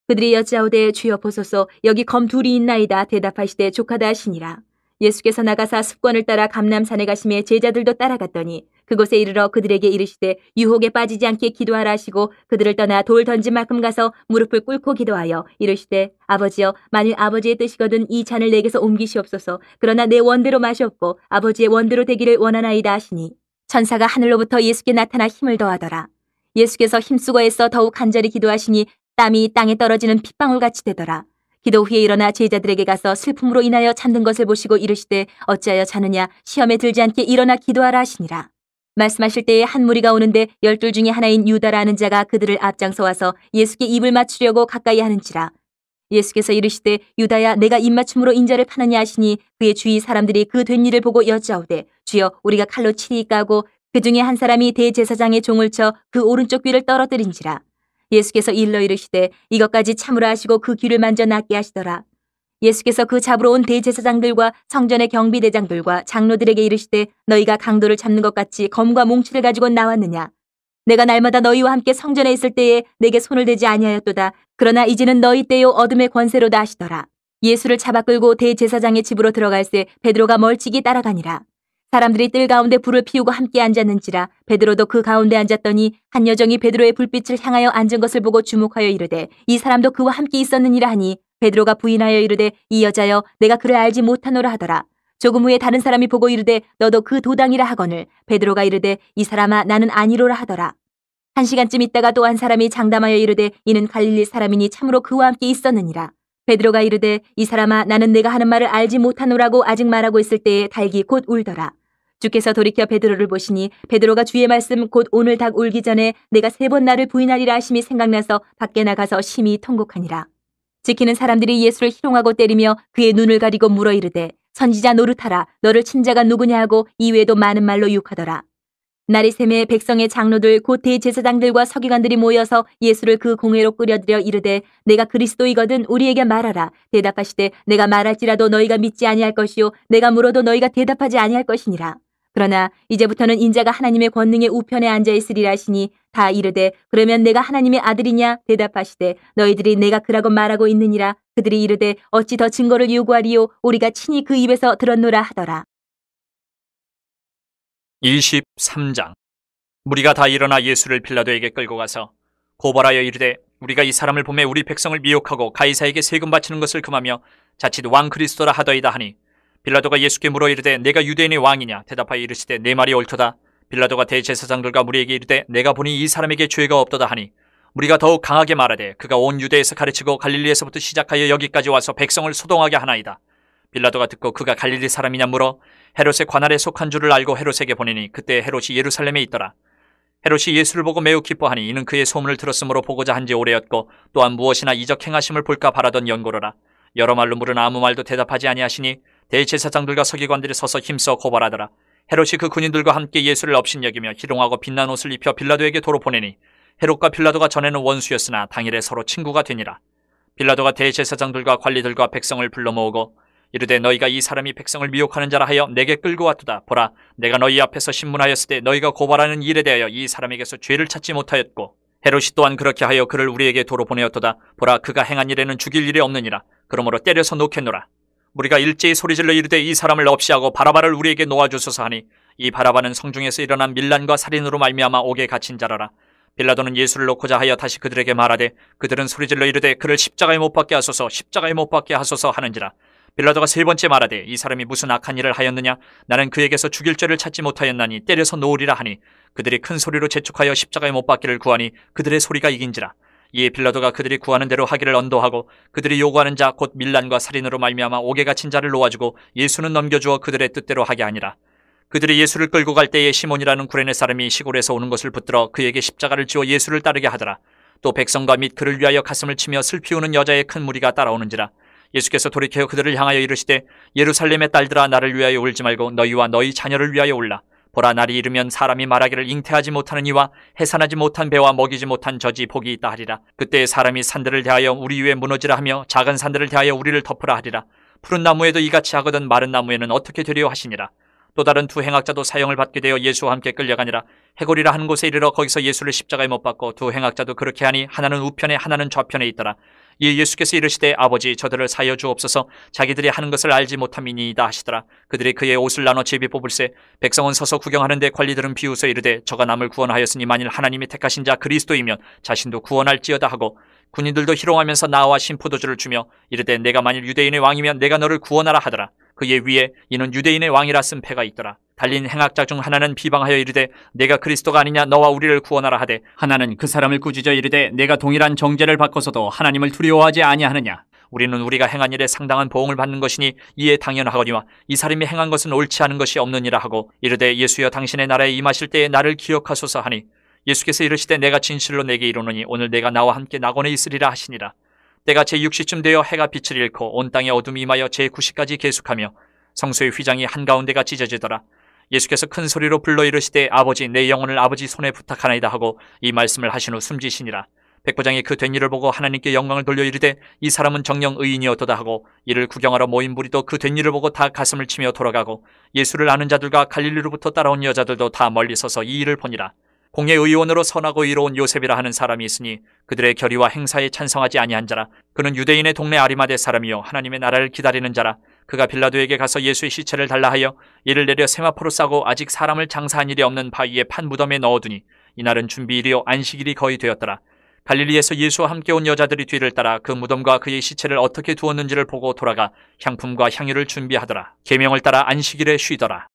그들이 여짜오되 주여 보소서, 여기 검 2이 있나이다. 대답하시되 족하다 하시니라. 예수께서 나가사 습관을 따라 감람산에 가시매 제자들도 따라갔더니 그곳에 이르러 그들에게 이르시되 유혹에 빠지지 않게 기도하라 하시고 그들을 떠나 돌 던진 만큼 가서 무릎을 꿇고 기도하여 이르시되 아버지여, 만일 아버지의 뜻이거든 이 잔을 내게서 옮기시옵소서. 그러나 내 원대로 마시옵고 아버지의 원대로 되기를 원하나이다 하시니 천사가 하늘로부터 예수께 나타나 힘을 더하더라. 예수께서 힘쓰고 애써 더욱 간절히 기도하시니 땀이 땅에 떨어지는 핏방울같이 되더라. 기도 후에 일어나 제자들에게 가서 슬픔으로 인하여 잠든 것을 보시고 이르시되 어찌하여 자느냐? 시험에 들지 않게 일어나 기도하라 하시니라. 말씀하실 때에 한 무리가 오는데 12 중에 하나인 유다라 하는 자가 그들을 앞장서 와서 예수께 입을 맞추려고 가까이 하는지라. 예수께서 이르시되 유다야, 내가 입맞춤으로 인자를 파느냐 하시니 그의 주위 사람들이 그 된 일을 보고 여짜오되 주여, 우리가 칼로 치리이까 하고 그 중에 한 사람이 대제사장의 종을 쳐 그 오른쪽 귀를 떨어뜨린지라. 예수께서 일러 이르시되 이것까지 참으라 하시고 그 귀를 만져 낫게 하시더라. 예수께서 그 잡으러 온 대제사장들과 성전의 경비대장들과 장로들에게 이르시되 너희가 강도를 잡는 것 같이 검과 몽치를 가지고 나왔느냐? 내가 날마다 너희와 함께 성전에 있을 때에 내게 손을 대지 아니하였도다. 그러나 이제는 너희 때요 어둠의 권세로다 하시더라. 예수를 잡아 끌고 대제사장의 집으로 들어갈새 베드로가 멀찍이 따라가니라. 사람들이 뜰 가운데 불을 피우고 함께 앉았는지라. 베드로도 그 가운데 앉았더니 한 여정이 베드로의 불빛을 향하여 앉은 것을 보고 주목하여 이르되 이 사람도 그와 함께 있었느니라 하니 베드로가 부인하여 이르되 이 여자여, 내가 그를 알지 못하노라 하더라. 조금 후에 다른 사람이 보고 이르되 너도 그 도당이라 하거늘 베드로가 이르되 이 사람아, 나는 아니로라 하더라. 1시간쯤 있다가 또 한 사람이 장담하여 이르되 이는 갈릴리 사람이니 참으로 그와 함께 있었느니라. 베드로가 이르되 이 사람아, 나는 내가 하는 말을 알지 못하노라고 아직 말하고 있을 때에 닭이 곧 울더라. 주께서 돌이켜 베드로를 보시니 베드로가 주의 말씀 곧 오늘 닭 울기 전에 내가 3번 나를 부인하리라 하심이 생각나서 밖에 나가서 심히 통곡하니라. 지키는 사람들이 예수를 희롱하고 때리며 그의 눈을 가리고 물어 이르되 선지자 노릇하라. 너를 친 자가 누구냐 하고 이외에도 많은 말로 유혹하더라. 날이 새매 백성의 장로들 곧 대제사장들과 서기관들이 모여서 예수를 그 공회로 끌어들여 이르되 내가 그리스도이거든 우리에게 말하라. 대답하시되 내가 말할지라도 너희가 믿지 아니할 것이요 내가 물어도 너희가 대답하지 아니할 것이니라. 그러나 이제부터는 인자가 하나님의 권능의 우편에 앉아 있으리라 하시니 다 이르되 그러면 내가 하나님의 아들이냐 대답하시되 너희들이 내가 그라고 말하고 있느니라. 그들이 이르되 어찌 더 증거를 요구하리요 우리가 친히 그 입에서 들었노라 하더라. 23장. 무리가 다 일어나 예수를 빌라도에게 끌고 가서 고발하여 이르되 우리가 이 사람을 보매 우리 백성을 미혹하고 가이사에게 세금 바치는 것을 금하며 자칫 왕 그리스도라 하더이다 하니 빌라도가 예수께 물어 이르되 내가 유대인의 왕이냐 대답하여 이르시되 내 말이 옳도다. 빌라도가 대제사장들과 무리에게 이르되 내가 보니 이 사람에게 죄가 없도다 하니 무리가 더욱 강하게 말하되 그가 온 유대에서 가르치고 갈릴리에서부터 시작하여 여기까지 와서 백성을 소동하게 하나이다. 빌라도가 듣고 그가 갈릴리 사람이냐 물어 헤롯의 관할에 속한 줄을 알고 헤롯에게 보내니 그때 헤롯이 예루살렘에 있더라. 헤롯이 예수를 보고 매우 기뻐하니 이는 그의 소문을 들었으므로 보고자 한지 오래였고 또한 무엇이나 이적 행하심을 볼까 바라던 연고로라. 여러 말로 물으나 아무 말도 대답하지 아니하시니 대제사장들과 서기관들이 서서 힘써 고발하더라. 헤롯이 그 군인들과 함께 예수를 업신여기며 희롱하고 빛난 옷을 입혀 빌라도에게 도로 보내니 헤롯과 빌라도가 전에는 원수였으나 당일에 서로 친구가 되니라. 빌라도가 대제사장들과 관리들과 백성을 불러 모으고 이르되 너희가 이 사람이 백성을 미혹하는 자라 하여 내게 끌고 왔도다. 보라 내가 너희 앞에서 신문하였을 때 너희가 고발하는 일에 대하여 이 사람에게서 죄를 찾지 못하였고 헤롯이 또한 그렇게 하여 그를 우리에게 도로 보내었도다. 보라 그가 행한 일에는 죽일 일이 없느니라. 그러므로 때려서 놓겠노라. 우리가 일제히 소리질러 이르되 이 사람을 없이하고 바라바를 우리에게 놓아주소서 하니 이 바라바는 성중에서 일어난 밀란과 살인으로 말미암아 옥에 갇힌 자라라. 빌라도는 예수를 놓고자 하여 다시 그들에게 말하되 그들은 소리질러 이르되 그를 십자가에 못 박게 하소서 십자가에 못 박게 하소서 하는지라. 빌라도가 세 번째 말하되 이 사람이 무슨 악한 일을 하였느냐 나는 그에게서 죽일 죄를 찾지 못하였나니 때려서 놓으리라 하니 그들이 큰 소리로 재촉하여 십자가에 못 박기를 구하니 그들의 소리가 이긴지라. 이에 빌라도가 그들이 구하는 대로 하기를 언도하고 그들이 요구하는 자 곧 밀란과 살인으로 말미암아 옥에 갇힌 자를 놓아주고 예수는 넘겨주어 그들의 뜻대로 하게 하니라. 그들이 예수를 끌고 갈 때에 시몬이라는 구레네 사람이 시골에서 오는 것을 붙들어 그에게 십자가를 지어 예수를 따르게 하더라. 또 백성과 및 그를 위하여 가슴을 치며 슬피 우는 여자의 큰 무리가 따라오는지라. 예수께서 돌이켜 그들을 향하여 이르시되 예루살렘의 딸들아 나를 위하여 울지 말고 너희와 너희 자녀를 위하여 울라. 보라 날이 이르면 사람이 말하기를 잉태하지 못하는 이와 해산하지 못한 배와 먹이지 못한 젖이 복이 있다 하리라. 그때 사람이 산들을 대하여 우리 위에 무너지라 하며 작은 산들을 대하여 우리를 덮으라 하리라. 푸른 나무에도 이같이 하거든 마른 나무에는 어떻게 되려 하시니라. 또 다른 두 행악자도 사형을 받게 되어 예수와 함께 끌려가니라. 해골이라 하는 곳에 이르러 거기서 예수를 십자가에 못 박고 두 행악자도 그렇게 하니 하나는 우편에 하나는 좌편에 있더라. 이에 예수께서 이르시되 아버지 저들을 사여 주옵소서 자기들이 하는 것을 알지 못함이니이다 하시더라. 그들이 그의 옷을 나눠 제비 뽑을세 백성은 서서 구경하는데 관리들은 비웃어 이르되 저가 남을 구원하였으니 만일 하나님이 택하신 자 그리스도이면 자신도 구원할지어다 하고 군인들도 희롱하면서 나와 신포도주를 주며 이르되 내가 만일 유대인의 왕이면 내가 너를 구원하라 하더라. 그의 위에 이는 유대인의 왕이라 쓴 패가 있더라. 달린 행악자 중 하나는 비방하여 이르되 내가 그리스도가 아니냐 너와 우리를 구원하라 하되 하나는 그 사람을 꾸짖어 이르되 내가 동일한 정죄를 받고서도 하나님을 두려워하지 아니하느냐. 우리는 우리가 행한 일에 상당한 보응을 받는 것이니 이에 당연하거니와 이 사람이 행한 것은 옳지 않은 것이 없느니라 하고 이르되 예수여 당신의 나라에 임하실 때에 나를 기억하소서 하니 예수께서 이르시되 내가 진실로 내게 이르노니 오늘 내가 나와 함께 낙원에 있으리라 하시니라. 때가 제6시쯤 되어 해가 빛을 잃고 온 땅에 어둠이 임하여 제9시까지 계속하며 성소의 휘장이 한가운데가 찢어지더라. 예수께서 큰 소리로 불러 이르시되 아버지 내 영혼을 아버지 손에 부탁하나이다 하고 이 말씀을 하신 후 숨지시니라. 백부장이 그 된 일을 보고 하나님께 영광을 돌려 이르되 이 사람은 정녕 의인이었도다 하고 이를 구경하러 모인 무리도 그 된 일을 보고 다 가슴을 치며 돌아가고 예수를 아는 자들과 갈릴리로부터 따라온 여자들도 다 멀리 서서 이 일을 보니라. 공예 의원으로 선하고 의로운 요셉이라 하는 사람이 있으니 그들의 결의와 행사에 찬성하지 아니한 자라. 그는 유대인의 동네 아리마대 사람이요 하나님의 나라를 기다리는 자라. 그가 빌라도에게 가서 예수의 시체를 달라 하여 이를 내려 세마포로 싸고 아직 사람을 장사한 일이 없는 바위에 판 무덤에 넣어두니 이날은 준비일이요 안식일이 거의 되었더라. 갈릴리에서 예수와 함께 온 여자들이 뒤를 따라 그 무덤과 그의 시체를 어떻게 두었는지를 보고 돌아가 향품과 향유를 준비하더라. 계명을 따라 안식일에 쉬더라.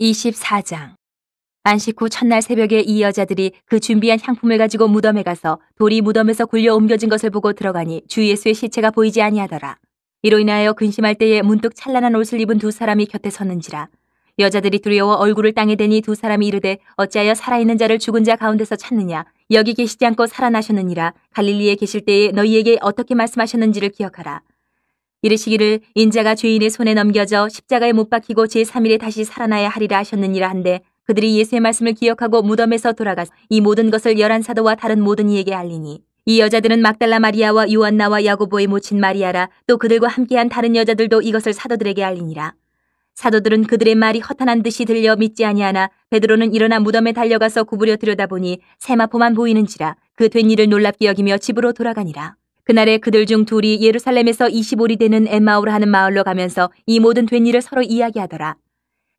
24장. 안식 후 첫날 새벽에 이 여자들이 그 준비한 향품을 가지고 무덤에 가서 돌이 무덤에서 굴려 옮겨진 것을 보고 들어가니 주 예수의 시체가 보이지 아니하더라. 이로 인하여 근심할 때에 문득 찬란한 옷을 입은 두 사람이 곁에 섰는지라. 여자들이 두려워 얼굴을 땅에 대니 두 사람이 이르되 어찌하여 살아있는 자를 죽은 자 가운데서 찾느냐. 여기 계시지 않고 살아나셨느니라. 갈릴리에 계실 때에 너희에게 어떻게 말씀하셨는지를 기억하라. 이르시기를 인자가 죄인의 손에 넘겨져 십자가에 못 박히고 제3일에 다시 살아나야 하리라 하셨느니라 한데 그들이 예수의 말씀을 기억하고 무덤에서 돌아가서 이 모든 것을 11사도와 다른 모든 이에게 알리니 이 여자들은 막달라 마리아와 요한나와 야고보의 모친 마리아라. 또 그들과 함께한 다른 여자들도 이것을 사도들에게 알리니라. 사도들은 그들의 말이 허탄한 듯이 들려 믿지 아니하나 베드로는 일어나 무덤에 달려가서 구부려 들여다보니 세마포만 보이는지라 그 된 일을 놀랍게 여기며 집으로 돌아가니라. 그날에 그들 중 둘이 예루살렘에서 25리 되는 엠마오라 하는 마을로 가면서 이 모든 된 일을 서로 이야기하더라.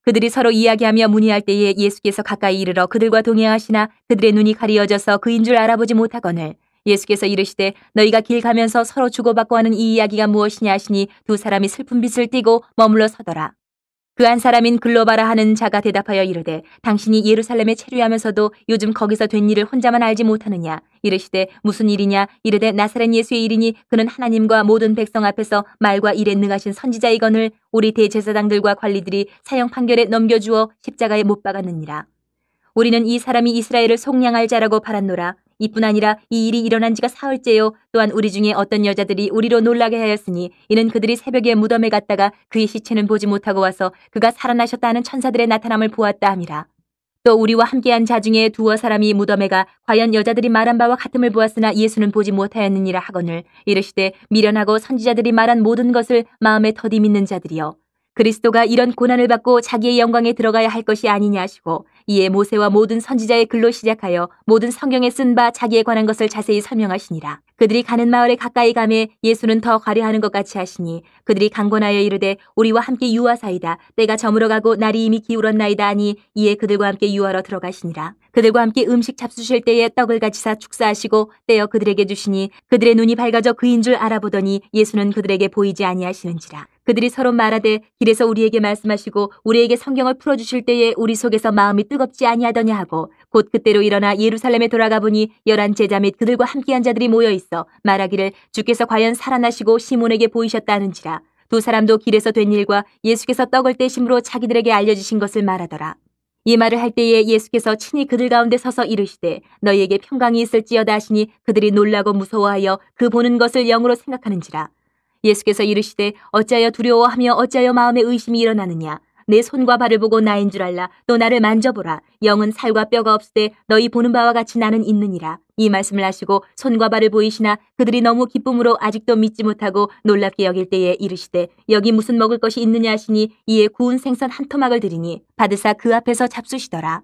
그들이 서로 이야기하며 문의할 때에 예수께서 가까이 이르러 그들과 동행하시나 그들의 눈이 가리어져서 그인 줄 알아보지 못하거늘 예수께서 이르시되 너희가 길 가면서 서로 주고받고 하는 이 이야기가 무엇이냐 하시니 두 사람이 슬픈 빛을 띠고 머물러 서더라. 그 한 사람인 글로바라 하는 자가 대답하여 이르되 당신이 예루살렘에 체류하면서도 요즘 거기서 된 일을 혼자만 알지 못하느냐. 이르시되 무슨 일이냐. 이르되 나사렛 예수의 일이니 그는 하나님과 모든 백성 앞에서 말과 일에 능하신 선지자이거늘 우리 대제사장들과 관리들이 사형 판결에 넘겨주어 십자가에 못 박았느니라. 우리는 이 사람이 이스라엘을 속량할 자라고 바랐노라. 이뿐 아니라 이 일이 일어난 지가 사흘째요. 또한 우리 중에 어떤 여자들이 우리로 놀라게 하였으니 이는 그들이 새벽에 무덤에 갔다가 그의 시체는 보지 못하고 와서 그가 살아나셨다 하는 천사들의 나타남을 보았다 함이라. 또 우리와 함께한 자 중에 두어 사람이 무덤에 가 과연 여자들이 말한 바와 같음을 보았으나 예수는 보지 못하였느니라 하거늘 이르시되 미련하고 선지자들이 말한 모든 것을 마음에 더디 믿는 자들이여. 그리스도가 이런 고난을 받고 자기의 영광에 들어가야 할 것이 아니냐 하시고 이에 모세와 모든 선지자의 글로 시작하여 모든 성경에 쓴 바 자기에 관한 것을 자세히 설명하시니라. 그들이 가는 마을에 가까이 가매 예수는 더 가려하는 것 같이 하시니 그들이 강권하여 이르되 우리와 함께 유하사이다. 때가 저물어가고 날이 이미 기울었나이다 하니 이에 그들과 함께 유하러 들어가시니라. 그들과 함께 음식 잡수실 때에 떡을 가지사 축사하시고 떼어 그들에게 주시니 그들의 눈이 밝아져 그인 줄 알아보더니 예수는 그들에게 보이지 아니하시는지라. 그들이 서로 말하되 길에서 우리에게 말씀하시고 우리에게 성경을 풀어주실 때에 우리 속에서 마음이 뜨겁지 아니하더냐 하고 곧 그때로 일어나 예루살렘에 돌아가 보니 11 제자 및 그들과 함께한 자들이 모여 있어 말하기를 주께서 과연 살아나시고 시몬에게 보이셨다 하는지라. 두 사람도 길에서 된 일과 예수께서 떡을 떼심으로 자기들에게 알려주신 것을 말하더라. 이 말을 할 때에 예수께서 친히 그들 가운데 서서 이르시되 너희에게 평강이 있을지어다 하시니 그들이 놀라고 무서워하여 그 보는 것을 영으로 생각하는지라. 예수께서 이르시되 어찌하여 두려워하며 어찌하여 마음에 의심이 일어나느냐. 내 손과 발을 보고 나인 줄 알라. 또 나를 만져보라. 영은 살과 뼈가 없으되 너희 보는 바와 같이 나는 있느니라. 이 말씀을 하시고 손과 발을 보이시나 그들이 너무 기쁨으로 아직도 믿지 못하고 놀랍게 여길 때에 이르시되 여기 무슨 먹을 것이 있느냐 하시니 이에 구운 생선 한 토막을 드리니 받으사 그 앞에서 잡수시더라.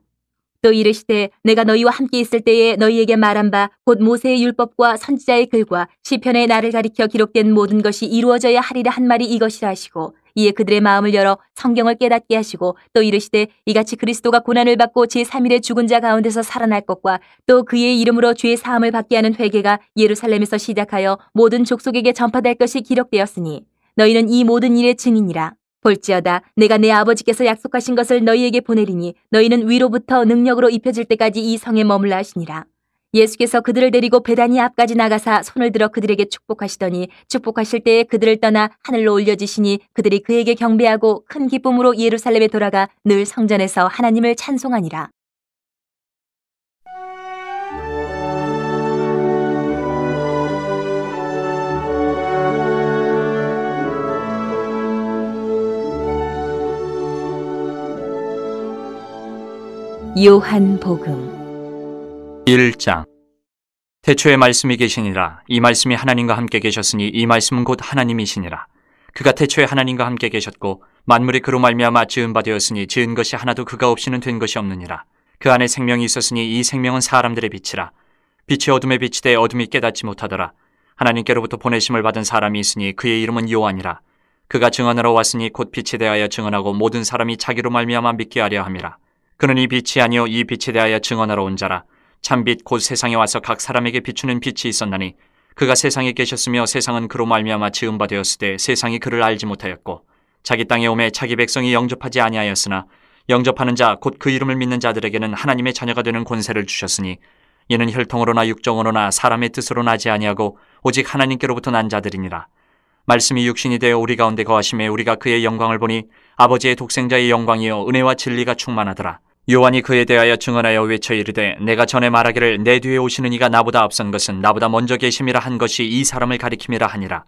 또 이르시되 내가 너희와 함께 있을 때에 너희에게 말한 바 곧 모세의 율법과 선지자의 글과 시편의 나를 가리켜 기록된 모든 것이 이루어져야 하리라 한 말이 이것이라 하시고 이에 그들의 마음을 열어 성경을 깨닫게 하시고 또 이르시되 이같이 그리스도가 고난을 받고 제3일에 죽은 자 가운데서 살아날 것과 또 그의 이름으로 죄 사함을 받게 하는 회개가 예루살렘에서 시작하여 모든 족속에게 전파될 것이 기록되었으니 너희는 이 모든 일의 증인이라. 볼지어다 내가 내 아버지께서 약속하신 것을 너희에게 보내리니 너희는 위로부터 능력으로 입혀질 때까지 이 성에 머물라 하시니라. 예수께서 그들을 데리고 베다니 앞까지 나가사 손을 들어 그들에게 축복하시더니 축복하실 때에 그들을 떠나 하늘로 올려지시니 그들이 그에게 경배하고 큰 기쁨으로 예루살렘에 돌아가 늘 성전에서 하나님을 찬송하니라. 요한복음 1장. 태초에 말씀이 계시니라. 이 말씀이 하나님과 함께 계셨으니 이 말씀은 곧 하나님이시니라. 그가 태초에 하나님과 함께 계셨고 만물이 그로 말미암아 지은 바 되었으니 지은 것이 하나도 그가 없이는 된 것이 없느니라. 그 안에 생명이 있었으니 이 생명은 사람들의 빛이라. 빛이 어둠에 비치되 어둠이 깨닫지 못하더라. 하나님께로부터 보내심을 받은 사람이 있으니 그의 이름은 요한이라. 그가 증언하러 왔으니 곧 빛에 대하여 증언하고 모든 사람이 자기로 말미암아 믿게 하려 함이라. 그는 이 빛이 아니요 이 빛에 대하여 증언하러 온 자라. 참빛 곧 세상에 와서 각 사람에게 비추는 빛이 있었나니 그가 세상에 계셨으며 세상은 그로 말미암아 지은 바 되었으되 세상이 그를 알지 못하였고 자기 땅에 오매 자기 백성이 영접하지 아니하였으나 영접하는 자 곧 그 이름을 믿는 자들에게는 하나님의 자녀가 되는 권세를 주셨으니 이는 혈통으로나 육정으로나 사람의 뜻으로 나지 아니하고 오직 하나님께로부터 난 자들이니라. 말씀이 육신이 되어 우리 가운데 거하심에 우리가 그의 영광을 보니 아버지의 독생자의 영광이요 은혜와 진리가 충만하더라. 요한이 그에 대하여 증언하여 외쳐 이르되 내가 전에 말하기를 내 뒤에 오시는 이가 나보다 앞선 것은 나보다 먼저 계심이라 한 것이 이 사람을 가리킴이라 하니라.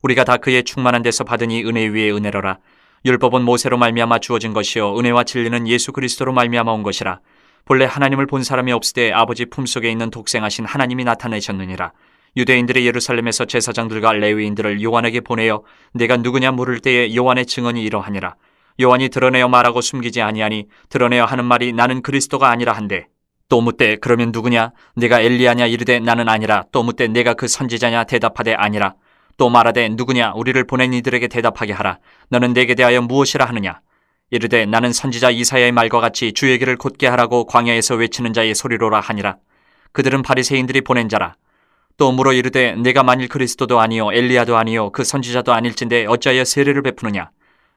우리가 다 그의 충만한 데서 받으니 은혜 위에 은혜로라. 율법은 모세로 말미암아 주어진 것이요 은혜와 진리는 예수 그리스도로 말미암아 온 것이라. 본래 하나님을 본 사람이 없으되 아버지 품속에 있는 독생하신 하나님이 나타내셨느니라. 유대인들이 예루살렘에서 제사장들과 레위인들을 요한에게 보내어 내가 누구냐 물을 때에 요한의 증언이 이러하니라. 요한이 드러내어 말하고 숨기지 아니하니 드러내어 하는 말이 나는 그리스도가 아니라 한데 또 묻되 그러면 누구냐? 내가 엘리야냐 이르되 나는 아니라. 또 묻되 내가 그 선지자냐 대답하되 아니라. 또 말하되 누구냐? 우리를 보낸 이들에게 대답하게 하라. 너는 내게 대하여 무엇이라 하느냐? 이르되 나는 선지자 이사야의 말과 같이 주의 길을 곧게 하라고 광야에서 외치는 자의 소리로라 하니라. 그들은 바리새인들이 보낸 자라. 또 물어 이르되 내가 만일 그리스도도 아니요 엘리야도 아니요 그 선지자도 아닐진데 어찌하여 세례를 베푸느냐?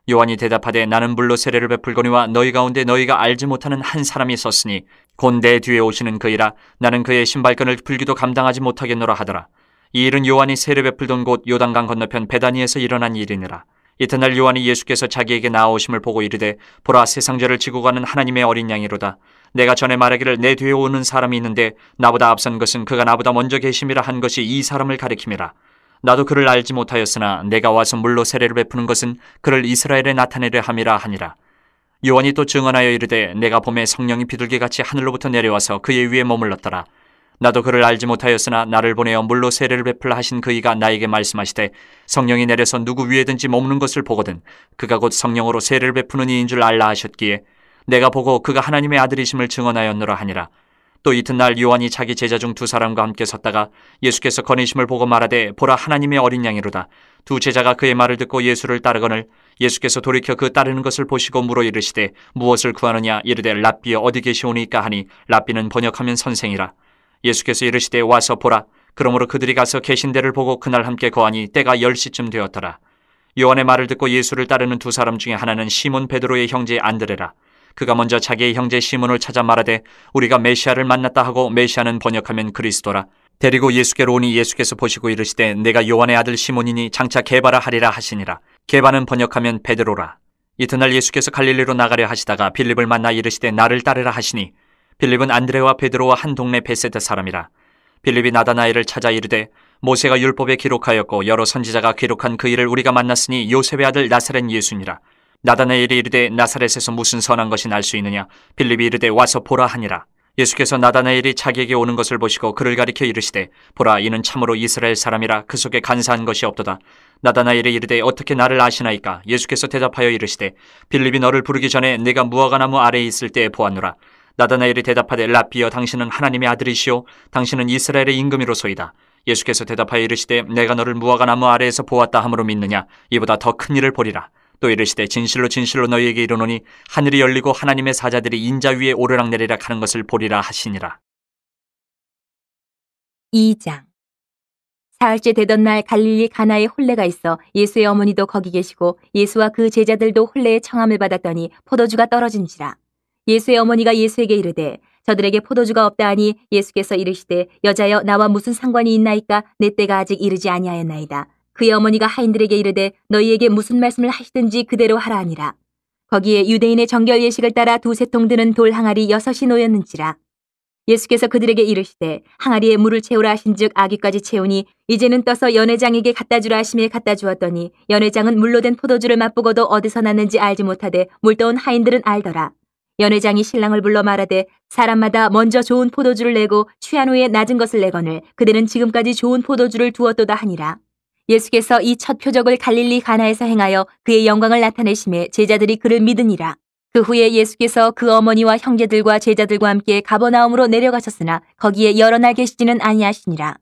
요한이 대답하되 나는 물로 세례를 베풀거니와 너희 가운데 너희가 알지 못하는 한 사람이 있었으니 곧 내 뒤에 오시는 그이라. 나는 그의 신발끈을 풀기도 감당하지 못하겠노라 하더라. 이 일은 요한이 세례 베풀던 곳 요단강 건너편 베다니에서 일어난 일이니라. 이튿날 요한이 예수께서 자기에게 나아오심을 보고 이르되 보라 세상죄를 지고 가는 하나님의 어린 양이로다. 내가 전에 말하기를 내 뒤에 오는 사람이 있는데 나보다 앞선 것은 그가 나보다 먼저 계심이라 한 것이 이 사람을 가리킴이라. 나도 그를 알지 못하였으나 내가 와서 물로 세례를 베푸는 것은 그를 이스라엘에 나타내려 함이라 하니라. 요한이 또 증언하여 이르되 내가 봄에 성령이 비둘기같이 하늘로부터 내려와서 그의 위에 머물렀더라. 나도 그를 알지 못하였으나 나를 보내어 물로 세례를 베풀라 하신 그이가 나에게 말씀하시되 성령이 내려서 누구 위에든지 머무는 것을 보거든 그가 곧 성령으로 세례를 베푸는 이인 줄 알라 하셨기에 내가 보고 그가 하나님의 아들이심을 증언하였노라 하니라. 또 이튿날 요한이 자기 제자 중 두 사람과 함께 섰다가 예수께서 거니심을 보고 말하되 보라 하나님의 어린 양이로다. 두 제자가 그의 말을 듣고 예수를 따르거늘 예수께서 돌이켜 그 따르는 것을 보시고 물어 이르시되 무엇을 구하느냐? 이르되 랍비여 어디 계시오니까 하니 랍비는 번역하면 선생이라. 예수께서 이르시되 와서 보라. 그러므로 그들이 가서 계신 데를 보고 그날 함께 거하니 때가 10시쯤 되었더라. 요한의 말을 듣고 예수를 따르는 두 사람 중에 하나는 시몬 베드로의 형제 안드레라. 그가 먼저 자기의 형제 시몬을 찾아 말하되 우리가 메시아를 만났다 하고 메시아는 번역하면 그리스도라. 데리고 예수께로 오니 예수께서 보시고 이르시되 내가 요한의 아들 시몬이니 장차 게바라 하리라 하시니라. 게바는 번역하면 베드로라. 이튿날 예수께서 갈릴리로 나가려 하시다가 빌립을 만나 이르시되 나를 따르라 하시니 빌립은 안드레와 베드로와 한 동네 베세다 사람이라. 빌립이 나다나엘을 찾아 이르되 모세가 율법에 기록하였고 여러 선지자가 기록한 그 일을 우리가 만났으니 요셉의 아들 나사렛 예수니라. 나다나엘이 이르되 나사렛에서 무슨 선한 것이 날 수 있느냐? 빌립이 이르되 와서 보라 하니라. 예수께서 나다나엘이 자기에게 오는 것을 보시고 그를 가리켜 이르시되 보라 이는 참으로 이스라엘 사람이라 그 속에 간사한 것이 없도다. 나다나엘이 이르되 어떻게 나를 아시나이까? 예수께서 대답하여 이르시되 빌립이 너를 부르기 전에 내가 무화과 나무 아래에 있을 때에 보았노라. 나다나엘이 대답하되 랍비여 당신은 하나님의 아들이시오 당신은 이스라엘의 임금이로소이다. 예수께서 대답하여 이르시되 내가 너를 무화과 나무 아래에서 보았다 함으로 믿느냐? 이보다 더 큰 일을 보리라. 또 이르시되 진실로 진실로 너희에게 이르노니 하늘이 열리고 하나님의 사자들이 인자 위에 오르락내리락 하는 것을 보리라 하시니라. 2장. 사흘째 되던 날 갈릴리 가나에 혼례가 있어 예수의 어머니도 거기 계시고 예수와 그 제자들도 혼례의 청함을 받았더니 포도주가 떨어진지라. 예수의 어머니가 예수에게 이르되 저들에게 포도주가 없다 하니 예수께서 이르시되 여자여 나와 무슨 상관이 있나이까? 내 때가 아직 이르지 아니하였나이다. 그의 어머니가 하인들에게 이르되 너희에게 무슨 말씀을 하시든지 그대로 하라 하니라. 거기에 유대인의 정결 예식을 따라 두세 통 드는 돌 항아리 6이 놓였는지라. 예수께서 그들에게 이르시되 항아리에 물을 채우라 하신즉 아귀까지 채우니 이제는 떠서 연회장에게 갖다 주라 하심에 갖다 주었더니 연회장은 물로 된 포도주를 맛보고도 어디서 났는지 알지 못하되 물떠온 하인들은 알더라. 연회장이 신랑을 불러 말하되 사람마다 먼저 좋은 포도주를 내고 취한 후에 낮은 것을 내거늘 그대는 지금까지 좋은 포도주를 두었도다 하니라. 예수께서 이 첫 표적을 갈릴리 가나에서 행하여 그의 영광을 나타내심에 제자들이 그를 믿으니라. 그 후에 예수께서 그 어머니와 형제들과 제자들과 함께 가버나움으로 내려가셨으나 거기에 여러 날 계시지는 아니하시니라.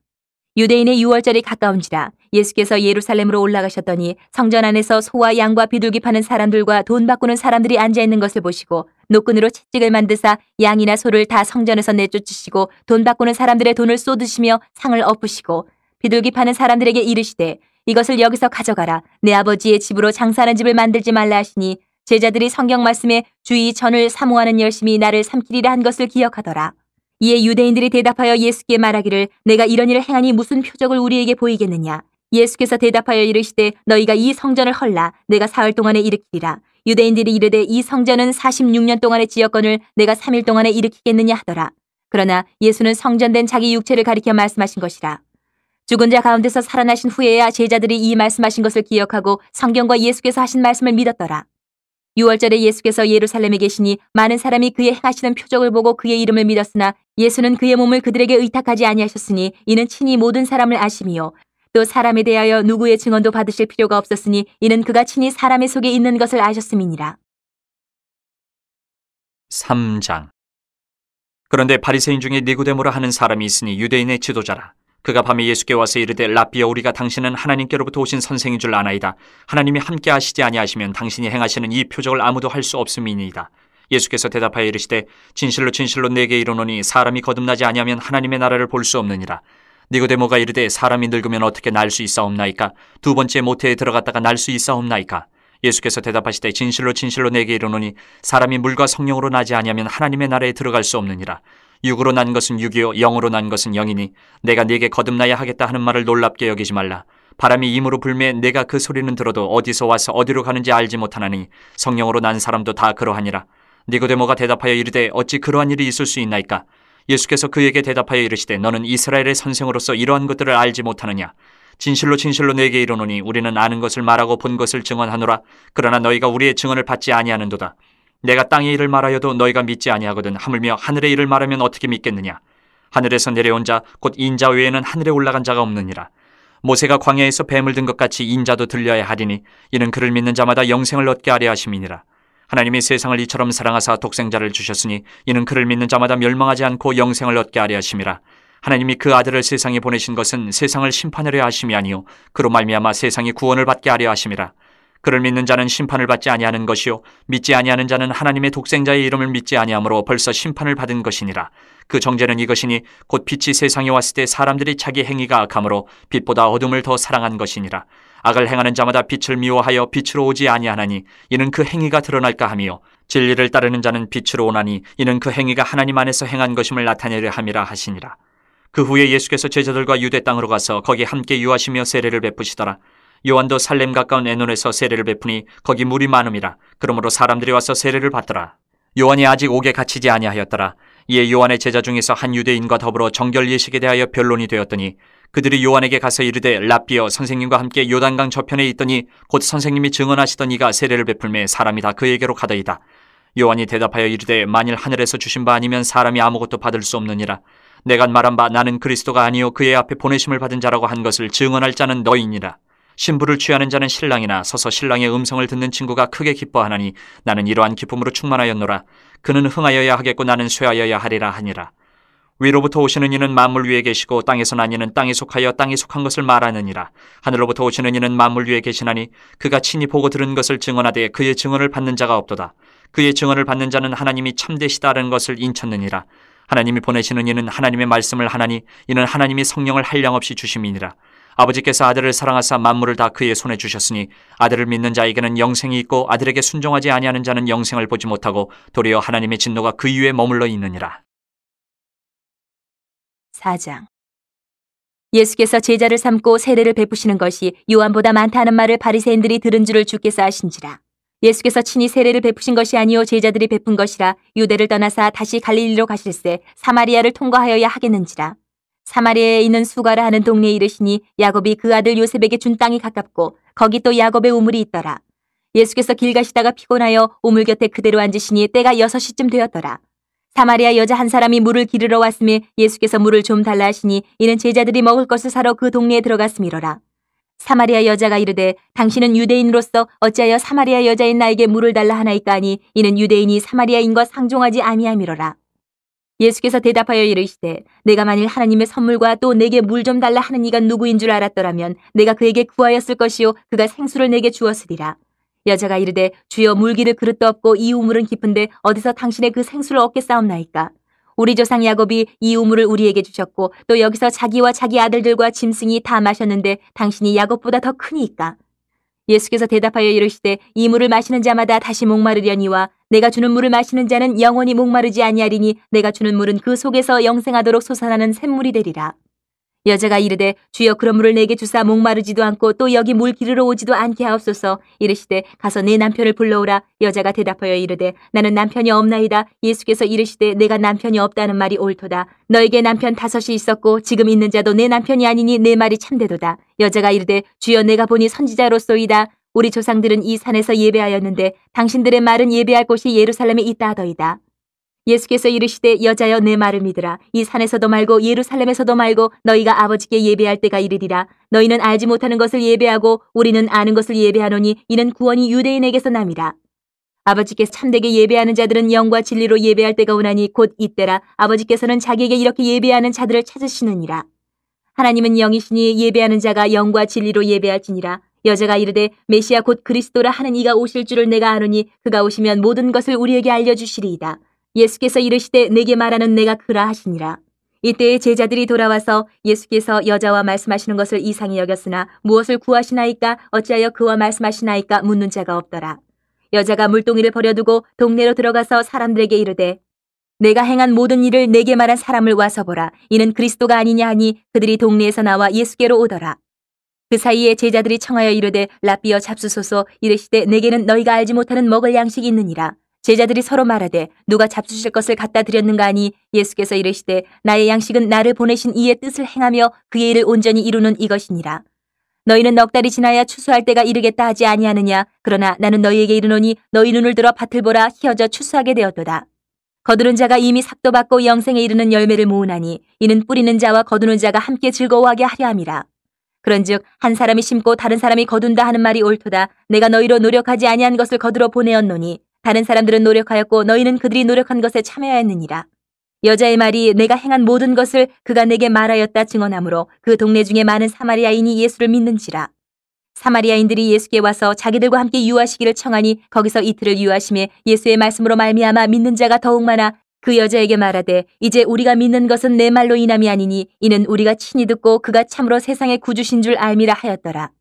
유대인의 유월절이 가까운지라 예수께서 예루살렘으로 올라가셨더니 성전 안에서 소와 양과 비둘기 파는 사람들과 돈 바꾸는 사람들이 앉아있는 것을 보시고 노끈으로 채찍을 만드사 양이나 소를 다 성전에서 내쫓으시고 돈 바꾸는 사람들의 돈을 쏟으시며 상을 엎으시고 비둘기 파는 사람들에게 이르시되 이것을 여기서 가져가라. 내 아버지의 집으로 장사하는 집을 만들지 말라 하시니 제자들이 성경 말씀에 주의 전을 사모하는 열심히 나를 삼키리라 한 것을 기억하더라. 이에 유대인들이 대답하여 예수께 말하기를 내가 이런 일을 행하니 무슨 표적을 우리에게 보이겠느냐. 예수께서 대답하여 이르시되 너희가 이 성전을 헐라. 내가 사흘 동안에 일으키리라. 유대인들이 이르되 이 성전은 46년 동안에 지었거늘 내가 3일 동안에 일으키겠느냐 하더라. 그러나 예수는 성전된 자기 육체를 가리켜 말씀하신 것이라. 죽은 자 가운데서 살아나신 후에야 제자들이 이 말씀하신 것을 기억하고 성경과 예수께서 하신 말씀을 믿었더라. 6월절에 예수께서 예루살렘에 계시니 많은 사람이 그의 행하시는 표적을 보고 그의 이름을 믿었으나 예수는 그의 몸을 그들에게 의탁하지 아니하셨으니 이는 친히 모든 사람을 아심이요 또 사람에 대하여 누구의 증언도 받으실 필요가 없었으니 이는 그가 친히 사람의 속에 있는 것을 아셨음이니라. 3장. 그런데 바리새인 중에 니고데모라 하는 사람이 있으니 유대인의 지도자라. 그가 밤에 예수께 와서 이르되 라삐여, 우리가 당신은 하나님께로부터 오신 선생인 줄 아나이다. 하나님이 함께 하시지 아니하시면 당신이 행하시는 이 표적을 아무도 할 수 없음이니이다. 예수께서 대답하여 이르시되 진실로 진실로 내게 이르노니 사람이 거듭나지 아니하면 하나님의 나라를 볼 수 없느니라. 니고데모가 이르되 사람이 늙으면 어떻게 날 수 있사옵나이까? 두 번째 모태에 들어갔다가 날 수 있사옵나이까? 예수께서 대답하시되 진실로 진실로 내게 이르노니 사람이 물과 성령으로 나지 아니하면 하나님의 나라에 들어갈 수 없느니라. 육으로 난 것은 육이요 영으로 난 것은 영이니 내가 네게 거듭나야 하겠다 하는 말을 놀랍게 여기지 말라. 바람이 임으로 불매 내가 그 소리는 들어도 어디서 와서 어디로 가는지 알지 못하나니 성령으로 난 사람도 다 그러하니라. 니고데모가 대답하여 이르되 어찌 그러한 일이 있을 수 있나이까? 예수께서 그에게 대답하여 이르시되 너는 이스라엘의 선생으로서 이러한 것들을 알지 못하느냐? 진실로 진실로 내게 이르노니 우리는 아는 것을 말하고 본 것을 증언하노라. 그러나 너희가 우리의 증언을 받지 아니하는도다. 내가 땅의 일을 말하여도 너희가 믿지 아니하거든 하물며 하늘의 일을 말하면 어떻게 믿겠느냐? 하늘에서 내려온 자 곧 인자 외에는 하늘에 올라간 자가 없느니라. 모세가 광야에서 뱀을 든 것 같이 인자도 들려야 하리니 이는 그를 믿는 자마다 영생을 얻게 하려 하심이니라. 하나님이 세상을 이처럼 사랑하사 독생자를 주셨으니 이는 그를 믿는 자마다 멸망하지 않고 영생을 얻게 하려 하심이라. 하나님이 그 아들을 세상에 보내신 것은 세상을 심판하려 하심이 아니요 그로 말미암아 세상이 구원을 받게 하려 하심이라. 그를 믿는 자는 심판을 받지 아니하는 것이요 믿지 아니하는 자는 하나님의 독생자의 이름을 믿지 아니하므로 벌써 심판을 받은 것이니라. 그 정죄는 이것이니 곧 빛이 세상에 왔을 때 사람들이 자기 행위가 악함으로 빛보다 어둠을 더 사랑한 것이니라. 악을 행하는 자마다 빛을 미워하여 빛으로 오지 아니하나니 이는 그 행위가 드러날까 하며 진리를 따르는 자는 빛으로 오나니 이는 그 행위가 하나님 안에서 행한 것임을 나타내려 함이라 하시니라. 그 후에 예수께서 제자들과 유대 땅으로 가서 거기 함께 유하시며 세례를 베푸시더라. 요한도 살렘 가까운 에논에서 세례를 베푸니 거기 물이 많음이라. 그러므로 사람들이 와서 세례를 받더라. 요한이 아직 옥에 갇히지 아니하였더라. 이에 요한의 제자 중에서 한 유대인과 더불어 정결 예식에 대하여 변론이 되었더니 그들이 요한에게 가서 이르되 라삐여, 선생님과 함께 요단강 저편에 있더니 곧 선생님이 증언하시던 이가 세례를 베풀매 사람이 다 그에게로 가더이다. 요한이 대답하여 이르되 만일 하늘에서 주신 바 아니면 사람이 아무것도 받을 수 없느니라. 내가 말한 바 나는 그리스도가 아니요 그의 앞에 보내심을 받은 자라고 한 것을 증언할 자는 너희니라. 신부를 취하는 자는 신랑이나 서서 신랑의 음성을 듣는 친구가 크게 기뻐하나니 나는 이러한 기쁨으로 충만하였노라. 그는 흥하여야 하겠고 나는 쇠하여야 하리라 하니라. 위로부터 오시는 이는 만물 위에 계시고 땅에서 난 이는 땅에 속하여 땅에 속한 것을 말하느니라. 하늘로부터 오시는 이는 만물 위에 계시나니 그가 친히 보고 들은 것을 증언하되 그의 증언을 받는 자가 없도다. 그의 증언을 받는 자는 하나님이 참되시다는 것을 인쳤느니라. 하나님이 보내시는 이는 하나님의 말씀을 하나니 이는 하나님이 성령을 한량없이 주심이니라. 아버지께서 아들을 사랑하사 만물을 다 그의 손에 주셨으니 아들을 믿는 자에게는 영생이 있고 아들에게 순종하지 아니하는 자는 영생을 보지 못하고 도리어 하나님의 진노가 그 위에 머물러 있느니라. 4장. 예수께서 제자를 삼고 세례를 베푸시는 것이 요한보다 많다는 말을 바리새인들이 들은 줄을 주께서 아신지라. 예수께서 친히 세례를 베푸신 것이 아니요 제자들이 베푼 것이라. 유대를 떠나사 다시 갈릴리로 가실새 사마리아를 통과하여야 하겠는지라. 사마리아에 있는 수가라 하는 동네에 이르시니 야곱이 그 아들 요셉에게 준 땅이 가깝고 거기 또 야곱의 우물이 있더라. 예수께서 길 가시다가 피곤하여 우물 곁에 그대로 앉으시니 때가 6시쯤 되었더라. 사마리아 여자 한 사람이 물을 기르러 왔음에 예수께서 물을 좀 달라 하시니 이는 제자들이 먹을 것을 사러 그 동네에 들어갔음이로라. 사마리아 여자가 이르되 당신은 유대인으로서 어찌하여 사마리아 여자인 나에게 물을 달라 하나이까 하니 이는 유대인이 사마리아인과 상종하지 아니함이로라. 예수께서 대답하여 이르시되 내가 만일 하나님의 선물과 또 내게 물 좀 달라 하는 이가 누구인 줄 알았더라면 내가 그에게 구하였을 것이요 그가 생수를 내게 주었으리라. 여자가 이르되 주여 물 기를 그릇도 없고 이 우물은 깊은데 어디서 당신의 그 생수를 얻겠사옵나이까? 우리 조상 야곱이 이 우물을 우리에게 주셨고 또 여기서 자기와 자기 아들들과 짐승이 다 마셨는데 당신이 야곱보다 더 크니이까? 예수께서 대답하여 이르시되 이 물을 마시는 자마다 다시 목마르려니와 내가 주는 물을 마시는 자는 영원히 목마르지 아니하리니 내가 주는 물은 그 속에서 영생하도록 솟아나는 샘물이 되리라. 여자가 이르되 주여 그런 물을 내게 주사 목마르지도 않고 또 여기 물 기르러 오지도 않게 하옵소서. 이르시되 가서 내 남편을 불러오라. 여자가 대답하여 이르되 나는 남편이 없나이다. 예수께서 이르시되 내가 남편이 없다는 말이 옳도다. 너에게 남편 5이 있었고 지금 있는 자도 내 남편이 아니니 내 말이 참되도다. 여자가 이르되 주여 내가 보니 선지자로소이다. 우리 조상들은 이 산에서 예배하였는데 당신들의 말은 예배할 곳이 예루살렘에 있다 하더이다. 예수께서 이르시되 여자여 내 말을 믿으라. 이 산에서도 말고 예루살렘에서도 말고 너희가 아버지께 예배할 때가 이르리라. 너희는 알지 못하는 것을 예배하고 우리는 아는 것을 예배하노니 이는 구원이 유대인에게서 남이라. 아버지께서 참되게 예배하는 자들은 영과 진리로 예배할 때가 오나니 곧 이때라. 아버지께서는 자기에게 이렇게 예배하는 자들을 찾으시느니라. 하나님은 영이시니 예배하는 자가 영과 진리로 예배할지니라. 여자가 이르되 메시아 곧 그리스도라 하는 이가 오실 줄을 내가 아노니 그가 오시면 모든 것을 우리에게 알려주시리이다. 예수께서 이르시되 내게 말하는 내가 그라 하시니라. 이때에 제자들이 돌아와서 예수께서 여자와 말씀하시는 것을 이상히 여겼으나 무엇을 구하시나이까 어찌하여 그와 말씀하시나이까 묻는 자가 없더라. 여자가 물동이를 버려두고 동네로 들어가서 사람들에게 이르되 내가 행한 모든 일을 내게 말한 사람을 와서 보라. 이는 그리스도가 아니냐 하니 그들이 동네에서 나와 예수께로 오더라. 그 사이에 제자들이 청하여 이르되 라삐어 잡수소서. 이르시되 내게는 너희가 알지 못하는 먹을 양식이 있느니라. 제자들이 서로 말하되 누가 잡수실 것을 갖다 드렸는가 하니 예수께서 이르시되 나의 양식은 나를 보내신 이의 뜻을 행하며 그의 일을 온전히 이루는 이것이니라. 너희는 넉 달이 지나야 추수할 때가 이르겠다 하지 아니하느냐. 그러나 나는 너희에게 이르노니 너희 눈을 들어 밭을 보라. 희어져 추수하게 되었도다. 거두는 자가 이미 삭도 받고 영생에 이르는 열매를 모으나니 이는 뿌리는 자와 거두는 자가 함께 즐거워하게 하려 함이라. 그런즉 한 사람이 심고 다른 사람이 거둔다 하는 말이 옳도다. 내가 너희로 노력하지 아니한 것을 거두러 보내었노니 다른 사람들은 노력하였고 너희는 그들이 노력한 것에 참여하였느니라. 여자의 말이 내가 행한 모든 것을 그가 내게 말하였다 증언하므로 그 동네 중에 많은 사마리아인이 예수를 믿는지라. 사마리아인들이 예수께 와서 자기들과 함께 유하시기를 청하니 거기서 이틀을 유하심에 예수의 말씀으로 말미암아 믿는 자가 더욱 많아 그 여자에게 말하되 이제 우리가 믿는 것은 내 말로 인함이 아니니 이는 우리가 친히 듣고 그가 참으로 세상의 구주신 줄 알미라 하였더라.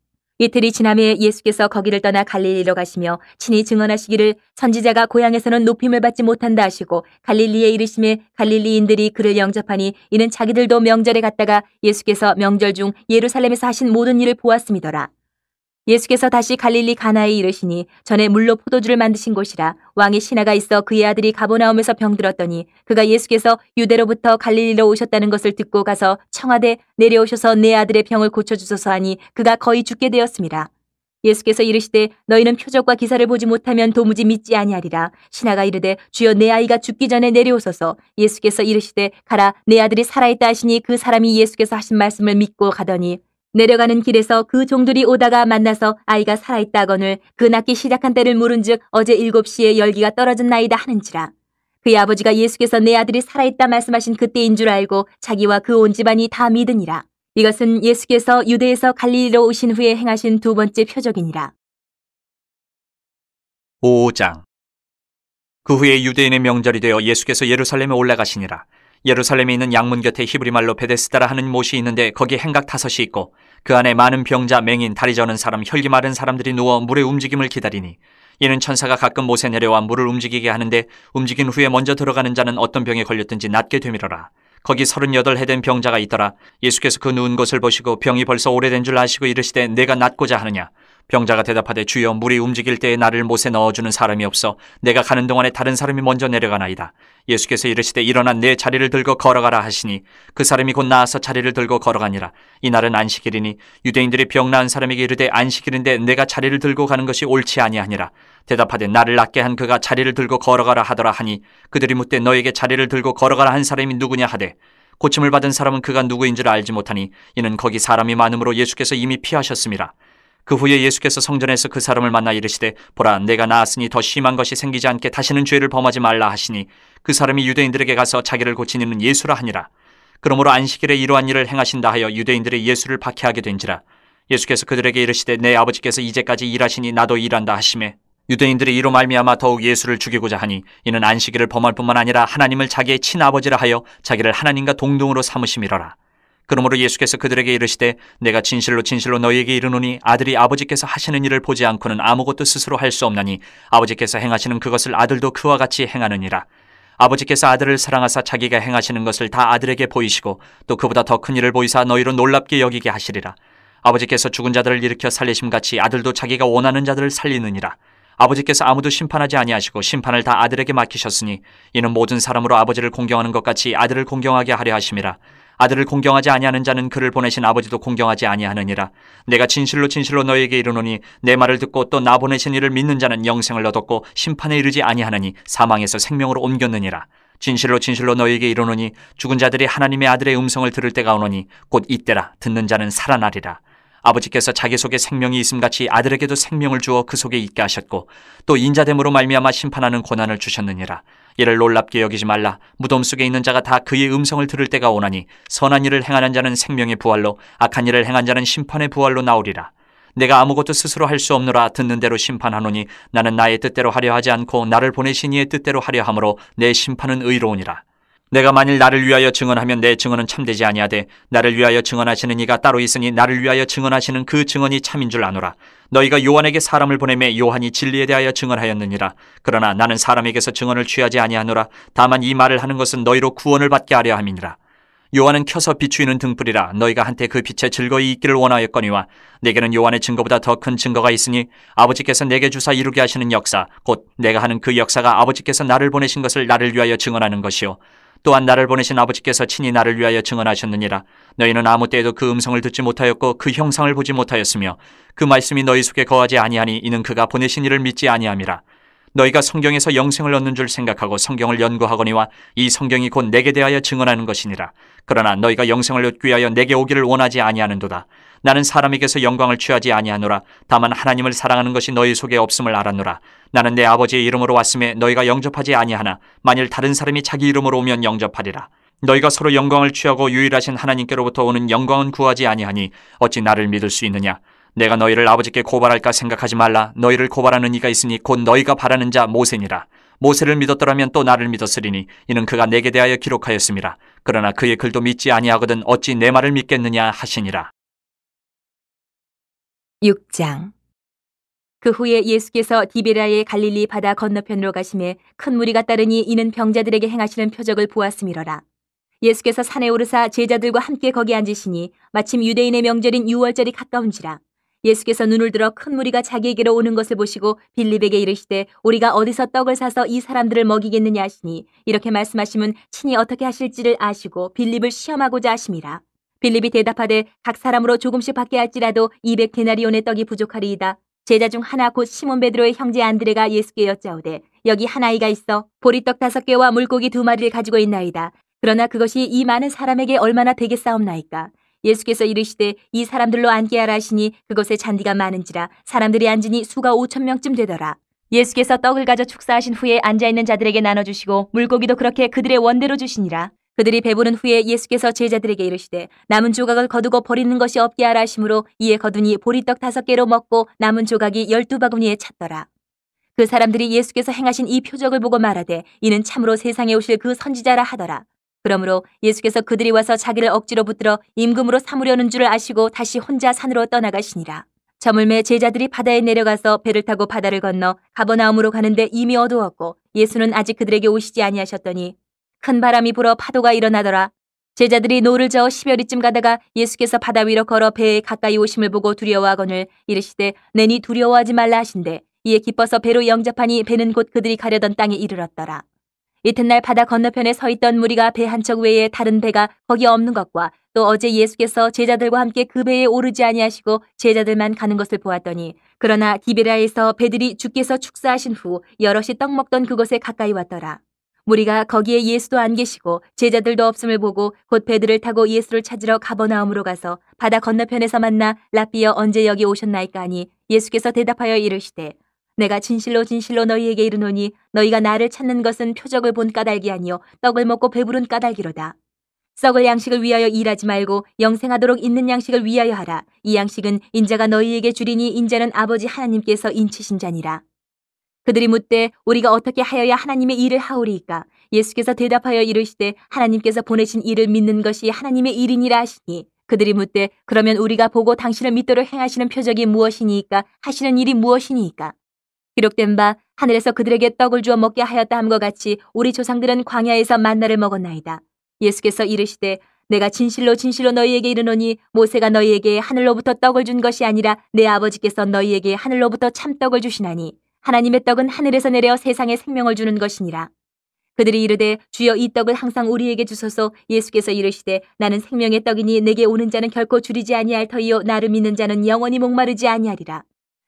이틀이 지남에 예수께서 거기를 떠나 갈릴리로 가시며 친히 증언하시기를 선지자가 고향에서는 높임을 받지 못한다 하시고 갈릴리에 이르심에 갈릴리인들이 그를 영접하니 이는 자기들도 명절에 갔다가 예수께서 명절 중 예루살렘에서 하신 모든 일을 보았음이더라. 예수께서 다시 갈릴리 가나에 이르시니 전에 물로 포도주를 만드신 곳이라. 왕의 신하가 있어 그의 아들이 가버나움에서 병들었더니 그가 예수께서 유대로부터 갈릴리로 오셨다는 것을 듣고 가서 청하되 내려오셔서 내 아들의 병을 고쳐주소서 하니 그가 거의 죽게 되었습니다. 예수께서 이르시되 너희는 표적과 기사를 보지 못하면 도무지 믿지 아니하리라. 신하가 이르되 주여 내 아이가 죽기 전에 내려오소서. 예수께서 이르시되 가라 내 아들이 살아있다 하시니 그 사람이 예수께서 하신 말씀을 믿고 가더니 내려가는 길에서 그 종들이 오다가 만나서 아이가 살아있다거늘 그 낳기 시작한 때를 물은즉 어제 7시에 열기가 떨어졌나이다 하는지라. 그의 아버지가 예수께서 내 아들이 살아있다 말씀하신 그때인 줄 알고 자기와 그 온 집안이 다 믿으니라. 이것은 예수께서 유대에서 갈릴리로 오신 후에 행하신 두 번째 표적이니라. 5장. 그 후에 유대인의 명절이 되어 예수께서 예루살렘에 올라가시니라. 예루살렘에 있는 양문 곁에 히브리 말로 베데스다라 하는 못이 있는데 거기 행각 5이 있고 그 안에 많은 병자, 맹인, 다리 저는 사람, 혈기 마른 사람들이 누워 물의 움직임을 기다리니 이는 천사가 가끔 못에 내려와 물을 움직이게 하는데 움직인 후에 먼저 들어가는 자는 어떤 병에 걸렸든지 낫게 되밀어라. 거기 38해 된 병자가 있더라. 예수께서 그 누운 것을 보시고 병이 벌써 오래된 줄 아시고 이르시되 내가 낫고자 하느냐. 병자가 대답하되 주여 물이 움직일 때에 나를 못에 넣어주는 사람이 없어 내가 가는 동안에 다른 사람이 먼저 내려가나이다. 예수께서 이르시되 일어나 내 자리를 들고 걸어가라 하시니 그 사람이 곧 나아서 자리를 들고 걸어가니라. 이날은 안식일이니 유대인들이 병 나은 사람에게 이르되 안식일인데 내가 자리를 들고 가는 것이 옳지 아니하니라. 대답하되 나를 낫게 한 그가 자리를 들고 걸어가라 하더라 하니 그들이 묻되 너에게 자리를 들고 걸어가라 한 사람이 누구냐 하되 고침을 받은 사람은 그가 누구인 줄 알지 못하니 이는 거기 사람이 많음으로 예수께서 이미 피하셨음이라. 그 후에 예수께서 성전에서 그 사람을 만나 이르시되 보라 내가 나았으니 더 심한 것이 생기지 않게 다시는 죄를 범하지 말라 하시니 그 사람이 유대인들에게 가서 자기를 고친 이는 예수라 하니라. 그러므로 안식일에 이러한 일을 행하신다 하여 유대인들이 예수를 박해하게 된지라. 예수께서 그들에게 이르시되 내 아버지께서 이제까지 일하시니 나도 일한다 하시매 유대인들이 이로 말미암아 더욱 예수를 죽이고자 하니 이는 안식일을 범할 뿐만 아니라 하나님을 자기의 친아버지라 하여 자기를 하나님과 동등으로 삼으심이로라. 그러므로 예수께서 그들에게 이르시되 내가 진실로 진실로 너희에게 이르노니 아들이 아버지께서 하시는 일을 보지 않고는 아무것도 스스로 할 수 없나니 아버지께서 행하시는 그것을 아들도 그와 같이 행하느니라. 아버지께서 아들을 사랑하사 자기가 행하시는 것을 다 아들에게 보이시고 또 그보다 더 큰 일을 보이사 너희로 놀랍게 여기게 하시리라. 아버지께서 죽은 자들을 일으켜 살리심같이 아들도 자기가 원하는 자들을 살리느니라. 아버지께서 아무도 심판하지 아니하시고 심판을 다 아들에게 맡기셨으니 이는 모든 사람으로 아버지를 공경하는 것 같이 아들을 공경하게 하려 하심이라. 아들을 공경하지 아니하는 자는 그를 보내신 아버지도 공경하지 아니하느니라. 내가 진실로 진실로 너희에게 이르노니 내 말을 듣고 또 나 보내신 이를 믿는 자는 영생을 얻었고 심판에 이르지 아니하느니 사망에서 생명으로 옮겼느니라. 진실로 진실로 너희에게 이르노니 죽은 자들이 하나님의 아들의 음성을 들을 때가 오노니 곧 이때라. 듣는 자는 살아나리라. 아버지께서 자기 속에 생명이 있음같이 아들에게도 생명을 주어 그 속에 있게 하셨고 또 인자됨으로 말미암아 심판하는 고난을 주셨느니라. 이를 놀랍게 여기지 말라. 무덤 속에 있는 자가 다 그의 음성을 들을 때가 오나니 선한 일을 행하는 자는 생명의 부활로 악한 일을 행한 자는 심판의 부활로 나오리라. 내가 아무것도 스스로 할 수 없노라. 듣는 대로 심판하노니 나는 나의 뜻대로 하려 하지 않고 나를 보내신 이의 뜻대로 하려 함으로 내 심판은 의로우니라. 내가 만일 나를 위하여 증언하면 내 증언은 참되지 아니하되 나를 위하여 증언하시는 이가 따로 있으니 나를 위하여 증언하시는 그 증언이 참인 줄 아노라. 너희가 요한에게 사람을 보내매 요한이 진리에 대하여 증언하였느니라. 그러나 나는 사람에게서 증언을 취하지 아니하노라. 다만 이 말을 하는 것은 너희로 구원을 받게 하려 함이니라. 요한은 켜서 비추이는 등불이라. 너희가 한때 그 빛에 즐거이 있기를 원하였거니와 내게는 요한의 증거보다 더 큰 증거가 있으니 아버지께서 내게 주사 이루게 하시는 역사 곧 내가 하는 그 역사가 아버지께서 나를 보내신 것을 나를 위하여 증언하는 것이요 또한 나를 보내신 아버지께서 친히 나를 위하여 증언하셨느니라. 너희는 아무 때에도 그 음성을 듣지 못하였고 그 형상을 보지 못하였으며 그 말씀이 너희 속에 거하지 아니하니 이는 그가 보내신 이를 믿지 아니함이라. 너희가 성경에서 영생을 얻는 줄 생각하고 성경을 연구하거니와 이 성경이 곧 내게 대하여 증언하는 것이니라. 그러나 너희가 영생을 얻기 위하여 내게 오기를 원하지 아니하는도다. 나는 사람에게서 영광을 취하지 아니하노라. 다만 하나님을 사랑하는 것이 너희 속에 없음을 알았노라. 나는 내 아버지의 이름으로 왔음에 너희가 영접하지 아니하나 만일 다른 사람이 자기 이름으로 오면 영접하리라. 너희가 서로 영광을 취하고 유일하신 하나님께로부터 오는 영광은 구하지 아니하니 어찌 나를 믿을 수 있느냐. 내가 너희를 아버지께 고발할까 생각하지 말라. 너희를 고발하는 이가 있으니 곧 너희가 바라는 자 모세니라. 모세를 믿었더라면 또 나를 믿었으리니 이는 그가 내게 대하여 기록하였음이라. 그러나 그의 글도 믿지 아니하거든 어찌 내 말을 믿겠느냐 하시니라. 6장. 그 후에 예수께서 디베라의 갈릴리 바다 건너편으로 가심에 큰 무리가 따르니 이는 병자들에게 행하시는 표적을 보았음이로라. 예수께서 산에 오르사 제자들과 함께 거기 앉으시니 마침 유대인의 명절인 유월절이 가까운지라. 예수께서 눈을 들어 큰 무리가 자기에게로 오는 것을 보시고 빌립에게 이르시되 우리가 어디서 떡을 사서 이 사람들을 먹이겠느냐 하시니 이렇게 말씀하시면 친히 어떻게 하실지를 아시고 빌립을 시험하고자 하심이라. 빌립이 대답하되 각 사람으로 조금씩 받게 할지라도 200데나리온의 떡이 부족하리이다. 제자 중 하나 곧 시몬 베드로의 형제 안드레가 예수께 여짜오되 여기 한 아이가 있어 보리떡 5개와 물고기 2마리를 가지고 있나이다. 그러나 그것이 이 많은 사람에게 얼마나 되겠사옵나이까. 예수께서 이르시되 이 사람들로 앉게 하라 하시니 그곳에 잔디가 많은지라 사람들이 앉으니 수가 5,000명쯤 되더라. 예수께서 떡을 가져 축사하신 후에 앉아있는 자들에게 나눠주시고 물고기도 그렇게 그들의 원대로 주시니라. 그들이 배부른 후에 예수께서 제자들에게 이르시되 남은 조각을 거두고 버리는 것이 없게 하라 하시므로 이에 거두니 보리떡 5개로 먹고 남은 조각이 12바구니에 찼더라. 그 사람들이 예수께서 행하신 이 표적을 보고 말하되 이는 참으로 세상에 오실 그 선지자라 하더라. 그러므로 예수께서 그들이 와서 자기를 억지로 붙들어 임금으로 삼으려는 줄을 아시고 다시 혼자 산으로 떠나가시니라. 저물매 제자들이 바다에 내려가서 배를 타고 바다를 건너 가버나움으로 가는데 이미 어두웠고 예수는 아직 그들에게 오시지 아니하셨더니 큰 바람이 불어 파도가 일어나더라. 제자들이 노를 저어 10여리쯤 가다가 예수께서 바다 위로 걸어 배에 가까이 오심을 보고 두려워하거늘 이르시되 내니 두려워하지 말라 하신대 이에 기뻐서 배로 영접하니 배는 곧 그들이 가려던 땅에 이르렀더라. 이튿날 바다 건너편에 서 있던 무리가 배 한 척 외에 다른 배가 거기 없는 것과 또 어제 예수께서 제자들과 함께 그 배에 오르지 아니하시고 제자들만 가는 것을 보았더니 그러나 디베라에서 배들이 주께서 축사하신 후 여럿이 떡 먹던 그곳에 가까이 왔더라. 무리가 거기에 예수도 안 계시고 제자들도 없음을 보고 곧 배들을 타고 예수를 찾으러 가버나움으로 가서 바다 건너편에서 만나 랍비여 언제 여기 오셨나이까 하니 예수께서 대답하여 이르시되 내가 진실로 진실로 너희에게 이르노니 너희가 나를 찾는 것은 표적을 본 까닭이 아니요 떡을 먹고 배부른 까닭이로다. 썩을 양식을 위하여 일하지 말고 영생하도록 있는 양식을 위하여 하라. 이 양식은 인자가 너희에게 주리니 인자는 아버지 하나님께서 인치신 자니라. 그들이 묻되 우리가 어떻게 하여야 하나님의 일을 하오리이까. 예수께서 대답하여 이르시되 하나님께서 보내신 일을 믿는 것이 하나님의 일이니라 하시니 그들이 묻되 그러면 우리가 보고 당신을 믿도록 행하시는 표적이 무엇이니이까 하시는 일이 무엇이니이까. 기록된 바 하늘에서 그들에게 떡을 주어 먹게 하였다 함과 같이 우리 조상들은 광야에서 만나를 먹었나이다. 예수께서 이르시되 내가 진실로 진실로 너희에게 이르노니 모세가 너희에게 하늘로부터 떡을 준 것이 아니라 내 아버지께서 너희에게 하늘로부터 참떡을 주시나니 하나님의 떡은 하늘에서 내려 세상에 생명을 주는 것이니라. 그들이 이르되 주여 이 떡을 항상 우리에게 주소서. 예수께서 이르시되 나는 생명의 떡이니 내게 오는 자는 결코 줄이지 아니할 터이요 나를 믿는 자는 영원히 목마르지 아니하리라.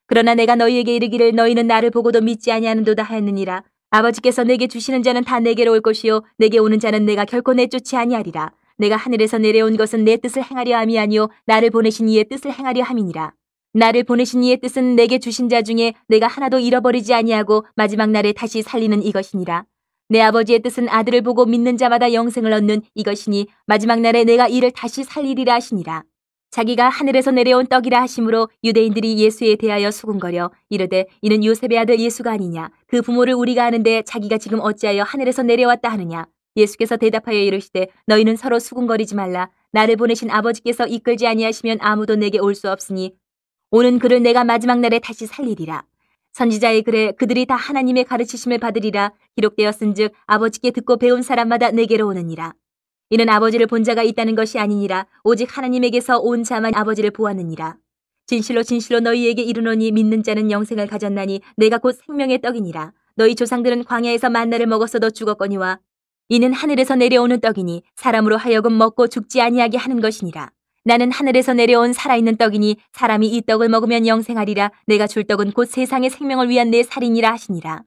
그러나 내가 너희에게 이르기를 너희는 나를 보고도 믿지 아니하는도다 하였느니라. 아버지께서 내게 주시는 자는 다 내게로 올 것이요 내게 오는 자는 내가 결코 내쫓지 아니하리라. 내가 하늘에서 내려온 것은 내 뜻을 행하려 함이 아니요 나를 보내신 이의 뜻을 행하려 함이니라. 나를 보내신 이의 뜻은 내게 주신 자 중에 내가 하나도 잃어버리지 아니하고 마지막 날에 다시 살리는 이것이니라. 내 아버지의 뜻은 아들을 보고 믿는 자마다 영생을 얻는 이것이니 마지막 날에 내가 이를 다시 살리리라 하시니라. 자기가 하늘에서 내려온 떡이라 하심으로 유대인들이 예수에 대하여 수군거려 이르되 이는 요셉의 아들 예수가 아니냐. 그 부모를 우리가 아는데 자기가 지금 어찌하여 하늘에서 내려왔다 하느냐. 예수께서 대답하여 이르시되 너희는 서로 수군거리지 말라. 나를 보내신 아버지께서 이끌지 아니하시면 아무도 내게 올 수 없으니 오는 그를 내가 마지막 날에 다시 살리리라. 선지자의 글에 그들이 다 하나님의 가르치심을 받으리라 기록되었은즉 아버지께 듣고 배운 사람마다 내게로 오느니라. 이는 아버지를 본 자가 있다는 것이 아니니라 오직 하나님에게서 온 자만 아버지를 보았느니라. 진실로 진실로 너희에게 이르노니 믿는 자는 영생을 가졌나니 내가 곧 생명의 떡이니라. 너희 조상들은 광야에서 만나를 먹었어도 죽었거니와 이는 하늘에서 내려오는 떡이니 사람으로 하여금 먹고 죽지 아니하게 하는 것이니라. 나는 하늘에서 내려온 살아있는 떡이니 사람이 이 떡을 먹으면 영생하리라. 내가 줄 떡은 곧 세상의 생명을 위한 내 살이니라 하시니라.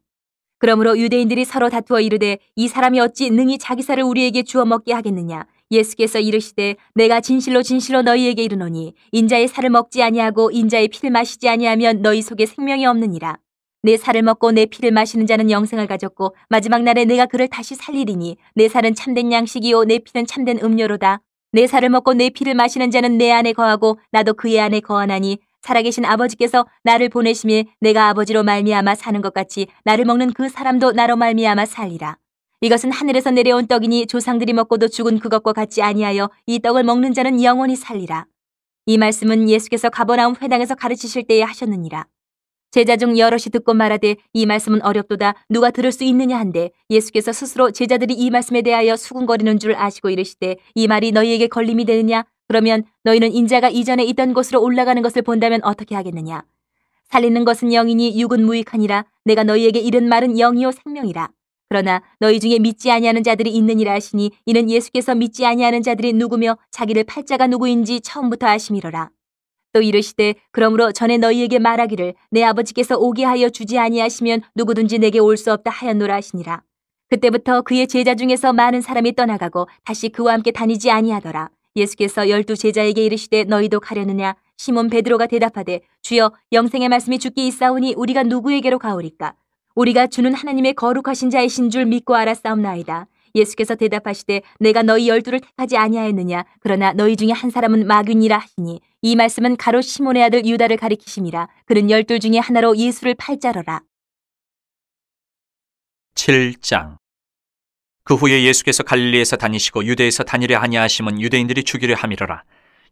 그러므로 유대인들이 서로 다투어 이르되 이 사람이 어찌 능히 자기 살을 우리에게 주어 먹게 하겠느냐. 예수께서 이르시되 내가 진실로 진실로 너희에게 이르노니 인자의 살을 먹지 아니하고 인자의 피를 마시지 아니하면 너희 속에 생명이 없느니라. 내 살을 먹고 내 피를 마시는 자는 영생을 가졌고 마지막 날에 내가 그를 다시 살리리니 내 살은 참된 양식이요 내 피는 참된 음료로다. 내 살을 먹고 내 피를 마시는 자는 내 안에 거하고 나도 그의 안에 거하나니 살아계신 아버지께서 나를 보내심에 내가 아버지로 말미암아 사는 것 같이 나를 먹는 그 사람도 나로 말미암아 살리라. 이것은 하늘에서 내려온 떡이니 조상들이 먹고도 죽은 그것과 같지 아니하여 이 떡을 먹는 자는 영원히 살리라. 이 말씀은 예수께서 가버나움 회당에서 가르치실 때에 하셨느니라. 제자 중 여럿이 듣고 말하되 이 말씀은 어렵도다 누가 들을 수 있느냐 한데 예수께서 스스로 제자들이 이 말씀에 대하여 수군거리는 줄 아시고 이르시되 이 말이 너희에게 걸림이 되느냐. 그러면 너희는 인자가 이전에 있던 곳으로 올라가는 것을 본다면 어떻게 하겠느냐. 살리는 것은 영이니 육은 무익하니라. 내가 너희에게 이른 말은 영이요 생명이라. 그러나 너희 중에 믿지 아니하는 자들이 있느니라 하시니 이는 예수께서 믿지 아니하는 자들이 누구며 자기를 팔 자가 누구인지 처음부터 아심이로라. 또 이르시되 그러므로 전에 너희에게 말하기를 내 아버지께서 오게 하여 주지 아니하시면 누구든지 내게 올 수 없다 하였노라 하시니라. 그때부터 그의 제자 중에서 많은 사람이 떠나가고 다시 그와 함께 다니지 아니하더라. 예수께서 12 제자에게 이르시되 너희도 가려느냐. 시몬 베드로가 대답하되 주여 영생의 말씀이 주께 있사오니 우리가 누구에게로 가오리까. 우리가 주는 하나님의 거룩하신 자이신 줄 믿고 알았사옵나이다. 예수께서 대답하시되 내가 너희 12를 택하지 아니하였느냐. 그러나 너희 중에 한 사람은 마귀니라 하시니 이 말씀은 가롯 시몬의 아들 유다를 가리키심이라. 그는 12 중에 하나로 예수를 팔 자로라. 7장. 그 후에 예수께서 갈릴리에서 다니시고 유대에서 다니려 하냐하심은 유대인들이 죽이려 함이로라.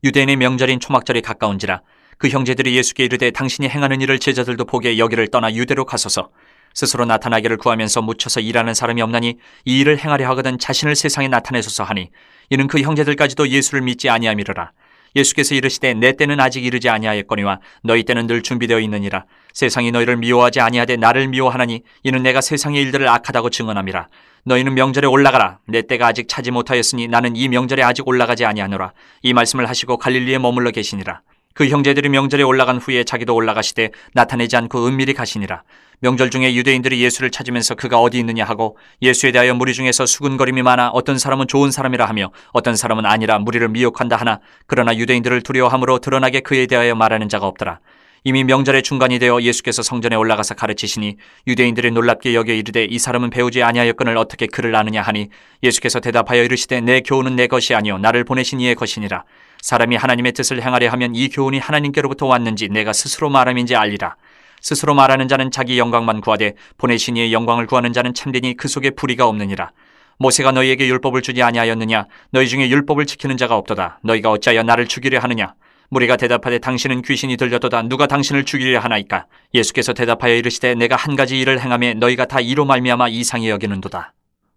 유대인의 명절인 초막절이 가까운지라 그 형제들이 예수께 이르되 당신이 행하는 일을 제자들도 보게 여기를 떠나 유대로 가소서. 스스로 나타나기를 구하면서 묻혀서 일하는 사람이 없나니 이 일을 행하려 하거든 자신을 세상에 나타내소서 하니 이는 그 형제들까지도 예수를 믿지 아니함이로라. 예수께서 이르시되 내 때는 아직 이르지 아니하였거니와 너희 때는 늘 준비되어 있느니라. 세상이 너희를 미워하지 아니하되 나를 미워하나니 이는 내가 세상의 일들을 악하다고 증언함이라. 너희는 명절에 올라가라. 내 때가 아직 차지 못하였으니 나는 이 명절에 아직 올라가지 아니하노라. 이 말씀을 하시고 갈릴리에 머물러 계시니라. 그 형제들이 명절에 올라간 후에 자기도 올라가시되 나타내지 않고 은밀히 가시니라. 명절 중에 유대인들이 예수를 찾으면서 그가 어디 있느냐 하고 예수에 대하여 무리 중에서 수군거림이 많아 어떤 사람은 좋은 사람이라 하며 어떤 사람은 아니라 무리를 미혹한다 하나 그러나 유대인들을 두려워함으로 드러나게 그에 대하여 말하는 자가 없더라. 이미 명절의 중간이 되어 예수께서 성전에 올라가서 가르치시니 유대인들이 놀랍게 여겨 이르되 이 사람은 배우지 아니하였거늘 어떻게 그를 아느냐 하니 예수께서 대답하여 이르시되 내 교훈은 내 것이 아니요 나를 보내신 이의 것이니라. 사람이 하나님의 뜻을 행하려 하면 이 교훈이 하나님께로부터 왔는지 내가 스스로 말함인지 알리라. 스스로 말하는 자는 자기 영광만 구하되 보내신 이의 영광을 구하는 자는 참되니 그 속에 불의가 없느니라. 모세가 너희에게 율법을 주지 아니하였느냐. 너희 중에 율법을 지키는 자가 없도다. 너희가 어찌하여 나를 죽이려 하느냐. 무리가 대답하되 당신은 귀신이 들렸도다. 누가 당신을 죽이려 하나이까. 예수께서 대답하여 이르시되 내가 한 가지 일을 행하며 너희가 다 이로 말미암아 이상히 여기는도다.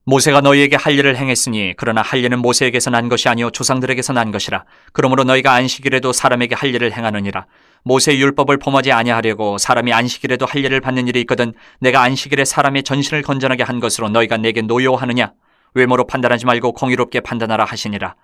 모세가 너희에게 할 일을 행했으니 그러나 할 일은 모세에게서 난 것이 아니요 조상들에게서 난 것이라. 그러므로 너희가 안식일에도 사람에게 할 일을 행하느니라. 모세의 율법을 범하지 아니하려고 사람이 안식일에도 할 일을 받는 일이 있거든 내가 안식일에 사람의 전신을 건전하게 한 것으로 너희가 내게 노여워하느냐. 외모로 판단하지 말고 공의롭게 판단하라 하시니라.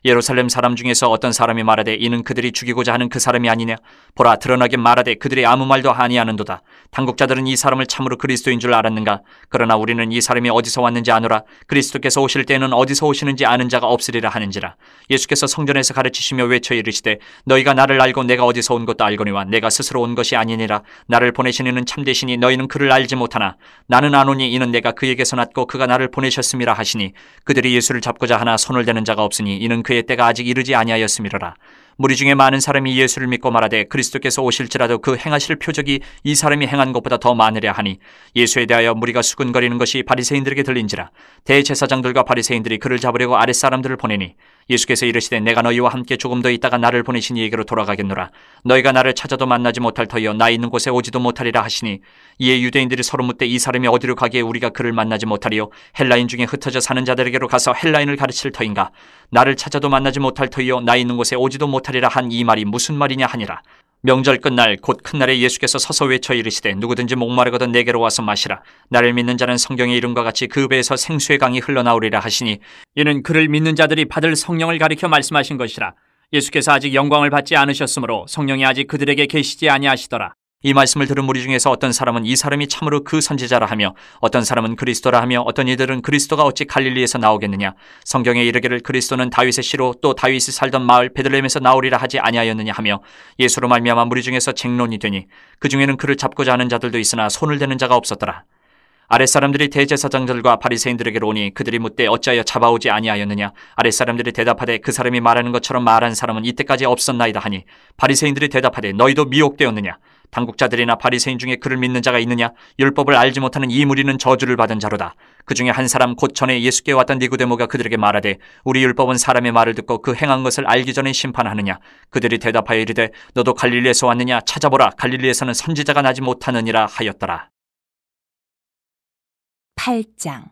예루살렘 사람 중에서 어떤 사람이 말하되 이는 그들이 죽이고자 하는 그 사람이 아니냐. 보라, 드러나게 말하되 그들이 아무 말도 아니하는도다. 당국자들은 이 사람을 참으로 그리스도인 줄 알았는가. 그러나 우리는 이 사람이 어디서 왔는지 아노라. 그리스도께서 오실 때에는 어디서 오시는지 아는 자가 없으리라 하는지라. 예수께서 성전에서 가르치시며 외쳐 이르시되 너희가 나를 알고 내가 어디서 온 것도 알거니와 내가 스스로 온 것이 아니니라. 나를 보내신 이는 참되시니 너희는 그를 알지 못하나 나는 아노니 이는 내가 그에게서 났고 그가 나를 보내셨음이라 하시니 그들이 예수를 잡고자 하나 손을 대는 자가 없으니 이는 그의 때가 아직 이르지 아니하였음이로라. 무리 중에 많은 사람이 예수를 믿고 말하되 그리스도께서 오실지라도 그 행하실 표적이 이 사람이 행한 것보다 더 많으랴 하니 예수에 대하여 무리가 수군거리는 것이 바리새인들에게 들린지라. 대제사장들과 바리새인들이 그를 잡으려고 아랫사람들을 보내니 예수께서 이르시되 내가 너희와 함께 조금 더 있다가 나를 보내신 이에게로 돌아가겠노라. 너희가 나를 찾아도 만나지 못할 터이요 나 있는 곳에 오지도 못하리라 하시니 이에 유대인들이 서로 묻되 이 사람이 어디로 가기에 우리가 그를 만나지 못하리요. 헬라인 중에 흩어져 사는 자들에게로 가서 헬라인을 가르칠 터인가. 나를 찾아도 만나지 못할 터이요 나 있는 곳에 오지도 못하리라 한 이 말이 무슨 말이냐 하니라. 명절 끝날 곧 큰 날에 예수께서 서서 외쳐 이르시되 누구든지 목마르거든 내게로 와서 마시라. 나를 믿는 자는 성경의 이름과 같이 그 배에서 생수의 강이 흘러나오리라 하시니 이는 그를 믿는 자들이 받을 성령을 가리켜 말씀하신 것이라. 예수께서 아직 영광을 받지 않으셨으므로 성령이 아직 그들에게 계시지 아니하시더라. 이 말씀을 들은 무리 중에서 어떤 사람은 이 사람이 참으로 그 선지자라 하며 어떤 사람은 그리스도라 하며 어떤 이들은 그리스도가 어찌 갈릴리에서 나오겠느냐. 성경에 이르기를 그리스도는 다윗의 씨로 또 다윗이 살던 마을 베들레헴에서 나오리라 하지 아니하였느냐 하며 예수로 말미암아 무리 중에서 쟁론이 되니 그 중에는 그를 잡고자 하는 자들도 있으나 손을 대는 자가 없었더라. 아랫사람들이 대제사장들과 바리새인들에게로 오니 그들이 묻되 어찌하여 잡아오지 아니하였느냐. 아랫사람들이 대답하되 그 사람이 말하는 것처럼 말한 사람은 이때까지 없었나이다 하니 바리새인들이 대답하되 너희도 미혹되었느냐. 당국자들이나 바리새인 중에 그를 믿는 자가 있느냐. 율법을 알지 못하는 이 무리는 저주를 받은 자로다. 그 중에 한 사람 곧 전에 예수께 왔던 니고데모가 그들에게 말하되 우리 율법은 사람의 말을 듣고 그 행한 것을 알기 전에 심판하느냐. 그들이 대답하여 이르되 너도 갈릴리에서 왔느냐. 찾아보라. 갈릴리에서는 선지자가 나지 못하느니라 하였더라. 8장.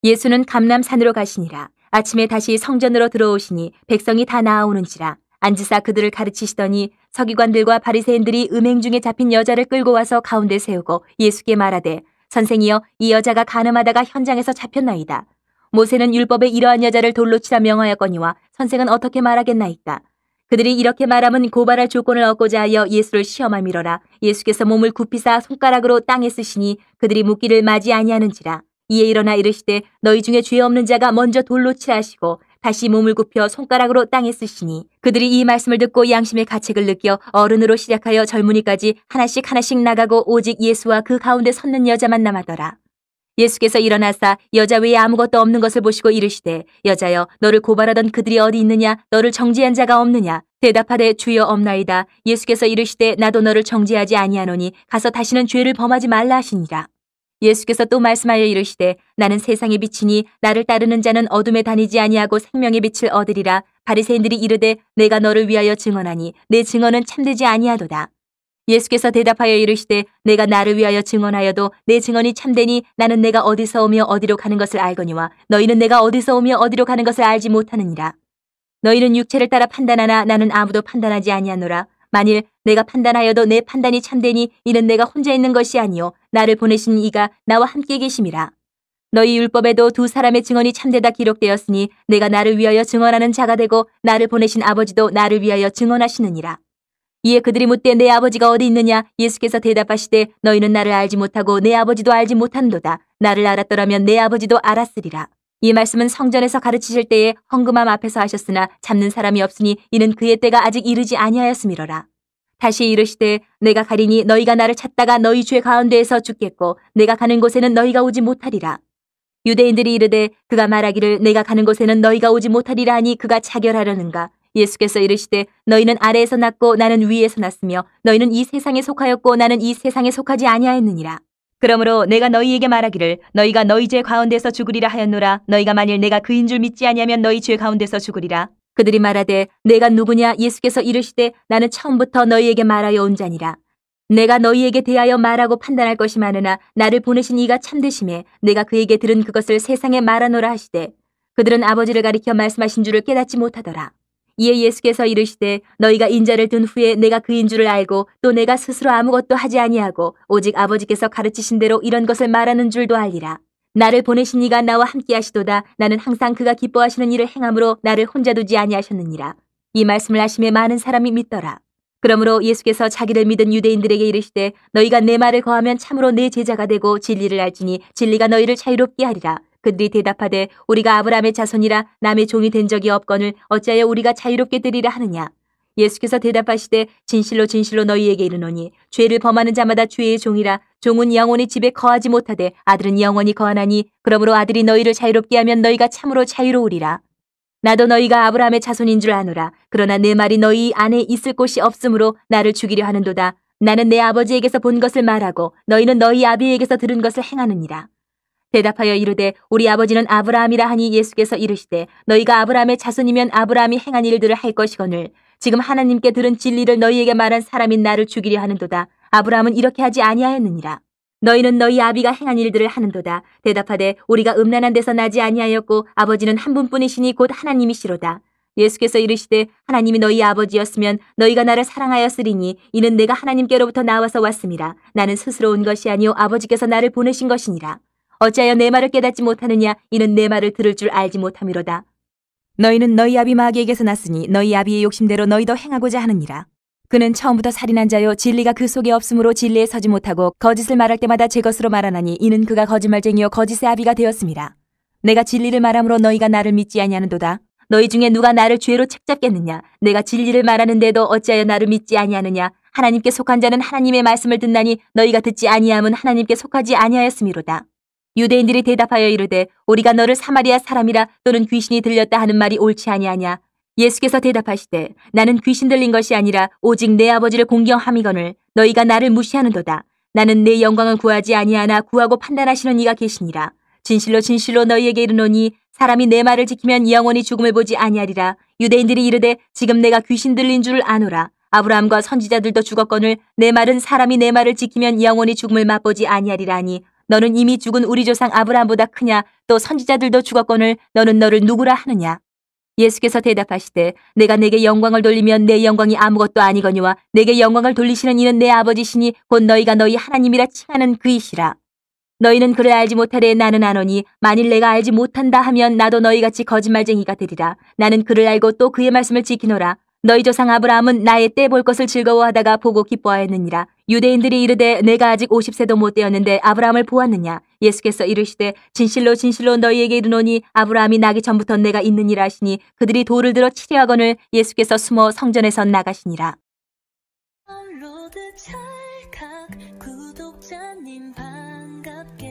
예수는 감람산으로 가시니라. 아침에 다시 성전으로 들어오시니 백성이 다 나아오는지라. 앉으사 그들을 가르치시더니 서기관들과 바리새인들이 음행 중에 잡힌 여자를 끌고 와서 가운데 세우고 예수께 말하되 선생이여 이 여자가 간음하다가 현장에서 잡혔나이다. 모세는 율법에 이러한 여자를 돌로 치라 명하였거니와 선생은 어떻게 말하겠나이까. 그들이 이렇게 말하면 고발할 조건을 얻고자 하여 예수를 시험함이로라. 예수께서 몸을 굽히사 손가락으로 땅에 쓰시니 그들이 묻기를 맞이 아니하는지라. 이에 일어나 이르시되 너희 중에 죄 없는 자가 먼저 돌로 치라 하시고 다시 몸을 굽혀 손가락으로 땅에 쓰시니 그들이 이 말씀을 듣고 양심의 가책을 느껴 어른으로 시작하여 젊은이까지 하나씩 하나씩 나가고 오직 예수와 그 가운데 섰는 여자만 남았더라. 예수께서 일어나사 여자 외에 아무것도 없는 것을 보시고 이르시되 여자여 너를 고발하던 그들이 어디 있느냐. 너를 정죄한 자가 없느냐. 대답하되 주여 없나이다. 예수께서 이르시되 나도 너를 정죄하지 아니하노니 가서 다시는 죄를 범하지 말라 하시니라. 예수께서 또 말씀하여 이르시되 나는 세상의 빛이니 나를 따르는 자는 어둠에 다니지 아니하고 생명의 빛을 얻으리라. 바리새인들이 이르되 내가 너를 위하여 증언하니 내 증언은 참되지 아니하도다. 예수께서 대답하여 이르시되 내가 나를 위하여 증언하여도 내 증언이 참되니 나는 내가 어디서 오며 어디로 가는 것을 알거니와 너희는 내가 어디서 오며 어디로 가는 것을 알지 못하느니라. 너희는 육체를 따라 판단하나 나는 아무도 판단하지 아니하노라. 만일 내가 판단하여도 내 판단이 참되니 이는 내가 혼자 있는 것이 아니요 나를 보내신 이가 나와 함께 계심이라. 너희 율법에도 두 사람의 증언이 참되다 기록되었으니 내가 나를 위하여 증언하는 자가 되고 나를 보내신 아버지도 나를 위하여 증언하시느니라. 이에 그들이 묻되 내 아버지가 어디 있느냐. 예수께서 대답하시되 너희는 나를 알지 못하고 내 아버지도 알지 못한도다. 나를 알았더라면 내 아버지도 알았으리라. 이 말씀은 성전에서 가르치실 때에 헌금함 앞에서 하셨으나 잡는 사람이 없으니 이는 그의 때가 아직 이르지 아니하였음이로라. 다시 이르시되 내가 가리니 너희가 나를 찾다가 너희 죄 가운데에서 죽겠고 내가 가는 곳에는 너희가 오지 못하리라. 유대인들이 이르되 그가 말하기를 내가 가는 곳에는 너희가 오지 못하리라 하니 그가 자결하려는가. 예수께서 이르시되 너희는 아래에서 났고 나는 위에서 났으며 너희는 이 세상에 속하였고 나는 이 세상에 속하지 아니하였느니라. 그러므로 내가 너희에게 말하기를 너희가 너희 죄 가운데서 죽으리라 하였노라. 너희가 만일 내가 그인 줄 믿지 아니하면 너희 죄 가운데서 죽으리라. 그들이 말하되 내가 누구냐. 예수께서 이르시되 나는 처음부터 너희에게 말하여 온 자니라. 내가 너희에게 대하여 말하고 판단할 것이 많으나 나를 보내신 이가 참되심에 내가 그에게 들은 그것을 세상에 말하노라 하시되 그들은 아버지를 가리켜 말씀하신 줄을 깨닫지 못하더라. 이에 예수께서 이르시되 너희가 인자를 둔 후에 내가 그인 줄을 알고 또 내가 스스로 아무것도 하지 아니하고 오직 아버지께서 가르치신 대로 이런 것을 말하는 줄도 알리라. 나를 보내신 이가 나와 함께 하시도다. 나는 항상 그가 기뻐하시는 일을 행함으로 나를 혼자 두지 아니하셨느니라. 이 말씀을 하심에 많은 사람이 믿더라. 그러므로 예수께서 자기를 믿은 유대인들에게 이르시되 너희가 내 말을 거하면 참으로 내 제자가 되고 진리를 알지니 진리가 너희를 자유롭게 하리라. 그들이 대답하되 우리가 아브라함의 자손이라 남의 종이 된 적이 없거늘 어찌하여 우리가 자유롭게 되리라 하느냐. 예수께서 대답하시되 진실로 진실로 너희에게 이르노니 죄를 범하는 자마다 죄의 종이라. 종은 영원히 집에 거하지 못하되 아들은 영원히 거하나니 그러므로 아들이 너희를 자유롭게 하면 너희가 참으로 자유로우리라. 나도 너희가 아브라함의 자손인 줄 아노라. 그러나 내 말이 너희 안에 있을 곳이 없으므로 나를 죽이려 하는도다. 나는 내 아버지에게서 본 것을 말하고 너희는 너희 아비에게서 들은 것을 행하느니라. 대답하여 이르되 우리 아버지는 아브라함이라 하니 예수께서 이르시되 너희가 아브라함의 자손이면 아브라함이 행한 일들을 할 것이거늘 지금 하나님께 들은 진리를 너희에게 말한 사람인 나를 죽이려 하는도다. 아브라함은 이렇게 하지 아니하였느니라. 너희는 너희 아비가 행한 일들을 하는도다. 대답하되 우리가 음란한 데서 나지 아니하였고 아버지는 한 분뿐이시니 곧 하나님이시로다. 예수께서 이르시되 하나님이 너희 아버지였으면 너희가 나를 사랑하였으리니 이는 내가 하나님께로부터 나와서 왔음이라. 나는 스스로 온 것이 아니요 아버지께서 나를 보내신 것이니라. 어찌하여 내 말을 깨닫지 못하느냐. 이는 내 말을 들을 줄 알지 못함이로다. 너희는 너희 아비 마귀에게서 났으니 너희 아비의 욕심대로 너희도 행하고자 하느니라. 그는 처음부터 살인한 자요 진리가 그 속에 없으므로 진리에 서지 못하고 거짓을 말할 때마다 제 것으로 말하나니 이는 그가 거짓말쟁이요 거짓의 아비가 되었음이라. 내가 진리를 말함으로 너희가 나를 믿지 아니하는도다. 너희 중에 누가 나를 죄로 책잡겠느냐. 내가 진리를 말하는데도 어찌하여 나를 믿지 아니하느냐. 하나님께 속한 자는 하나님의 말씀을 듣나니 너희가 듣지 아니함은 하나님께 속하지 아니하였음이로다. 유대인들이 대답하여 이르되 우리가 너를 사마리아 사람이라 또는 귀신이 들렸다 하는 말이 옳지 아니하냐. 예수께서 대답하시되 나는 귀신 들린 것이 아니라 오직 내 아버지를 공경함이거늘 너희가 나를 무시하는도다. 나는 내 영광을 구하지 아니하나 구하고 판단하시는 이가 계시니라. 진실로 진실로 너희에게 이르노니 사람이 내 말을 지키면 영원히 죽음을 보지 아니하리라. 유대인들이 이르되 지금 내가 귀신 들린 줄 아노라. 아브라함과 선지자들도 죽었거늘 내 말은 사람이 내 말을 지키면 영원히 죽음을 맛보지 아니하리라 하니 너는 이미 죽은 우리 조상 아브라함보다 크냐. 또 선지자들도 죽었거늘 너는 너를 누구라 하느냐. 예수께서 대답하시되 내가 내게 영광을 돌리면 내 영광이 아무것도 아니거니와 내게 영광을 돌리시는 이는 내 아버지시니 곧 너희가 너희 하나님이라 칭하는 그이시라. 너희는 그를 알지 못하되 나는 아노니 만일 내가 알지 못한다 하면 나도 너희같이 거짓말쟁이가 되리라. 나는 그를 알고 또 그의 말씀을 지키노라. 너희 조상 아브라함은 나의 때 볼 것을 즐거워하다가 보고 기뻐하였느니라. 유대인들이 이르되 내가 아직 50세도 못 되었는데 아브라함을 보았느냐. 예수께서 이르시되 진실로 진실로 너희에게 이르노니 아브라함이 나기 전부터 내가 있느니라 하시니 그들이 돌을 들어 치려하거늘 예수께서 숨어 성전에서 나가시니라. 구독자님 반갑게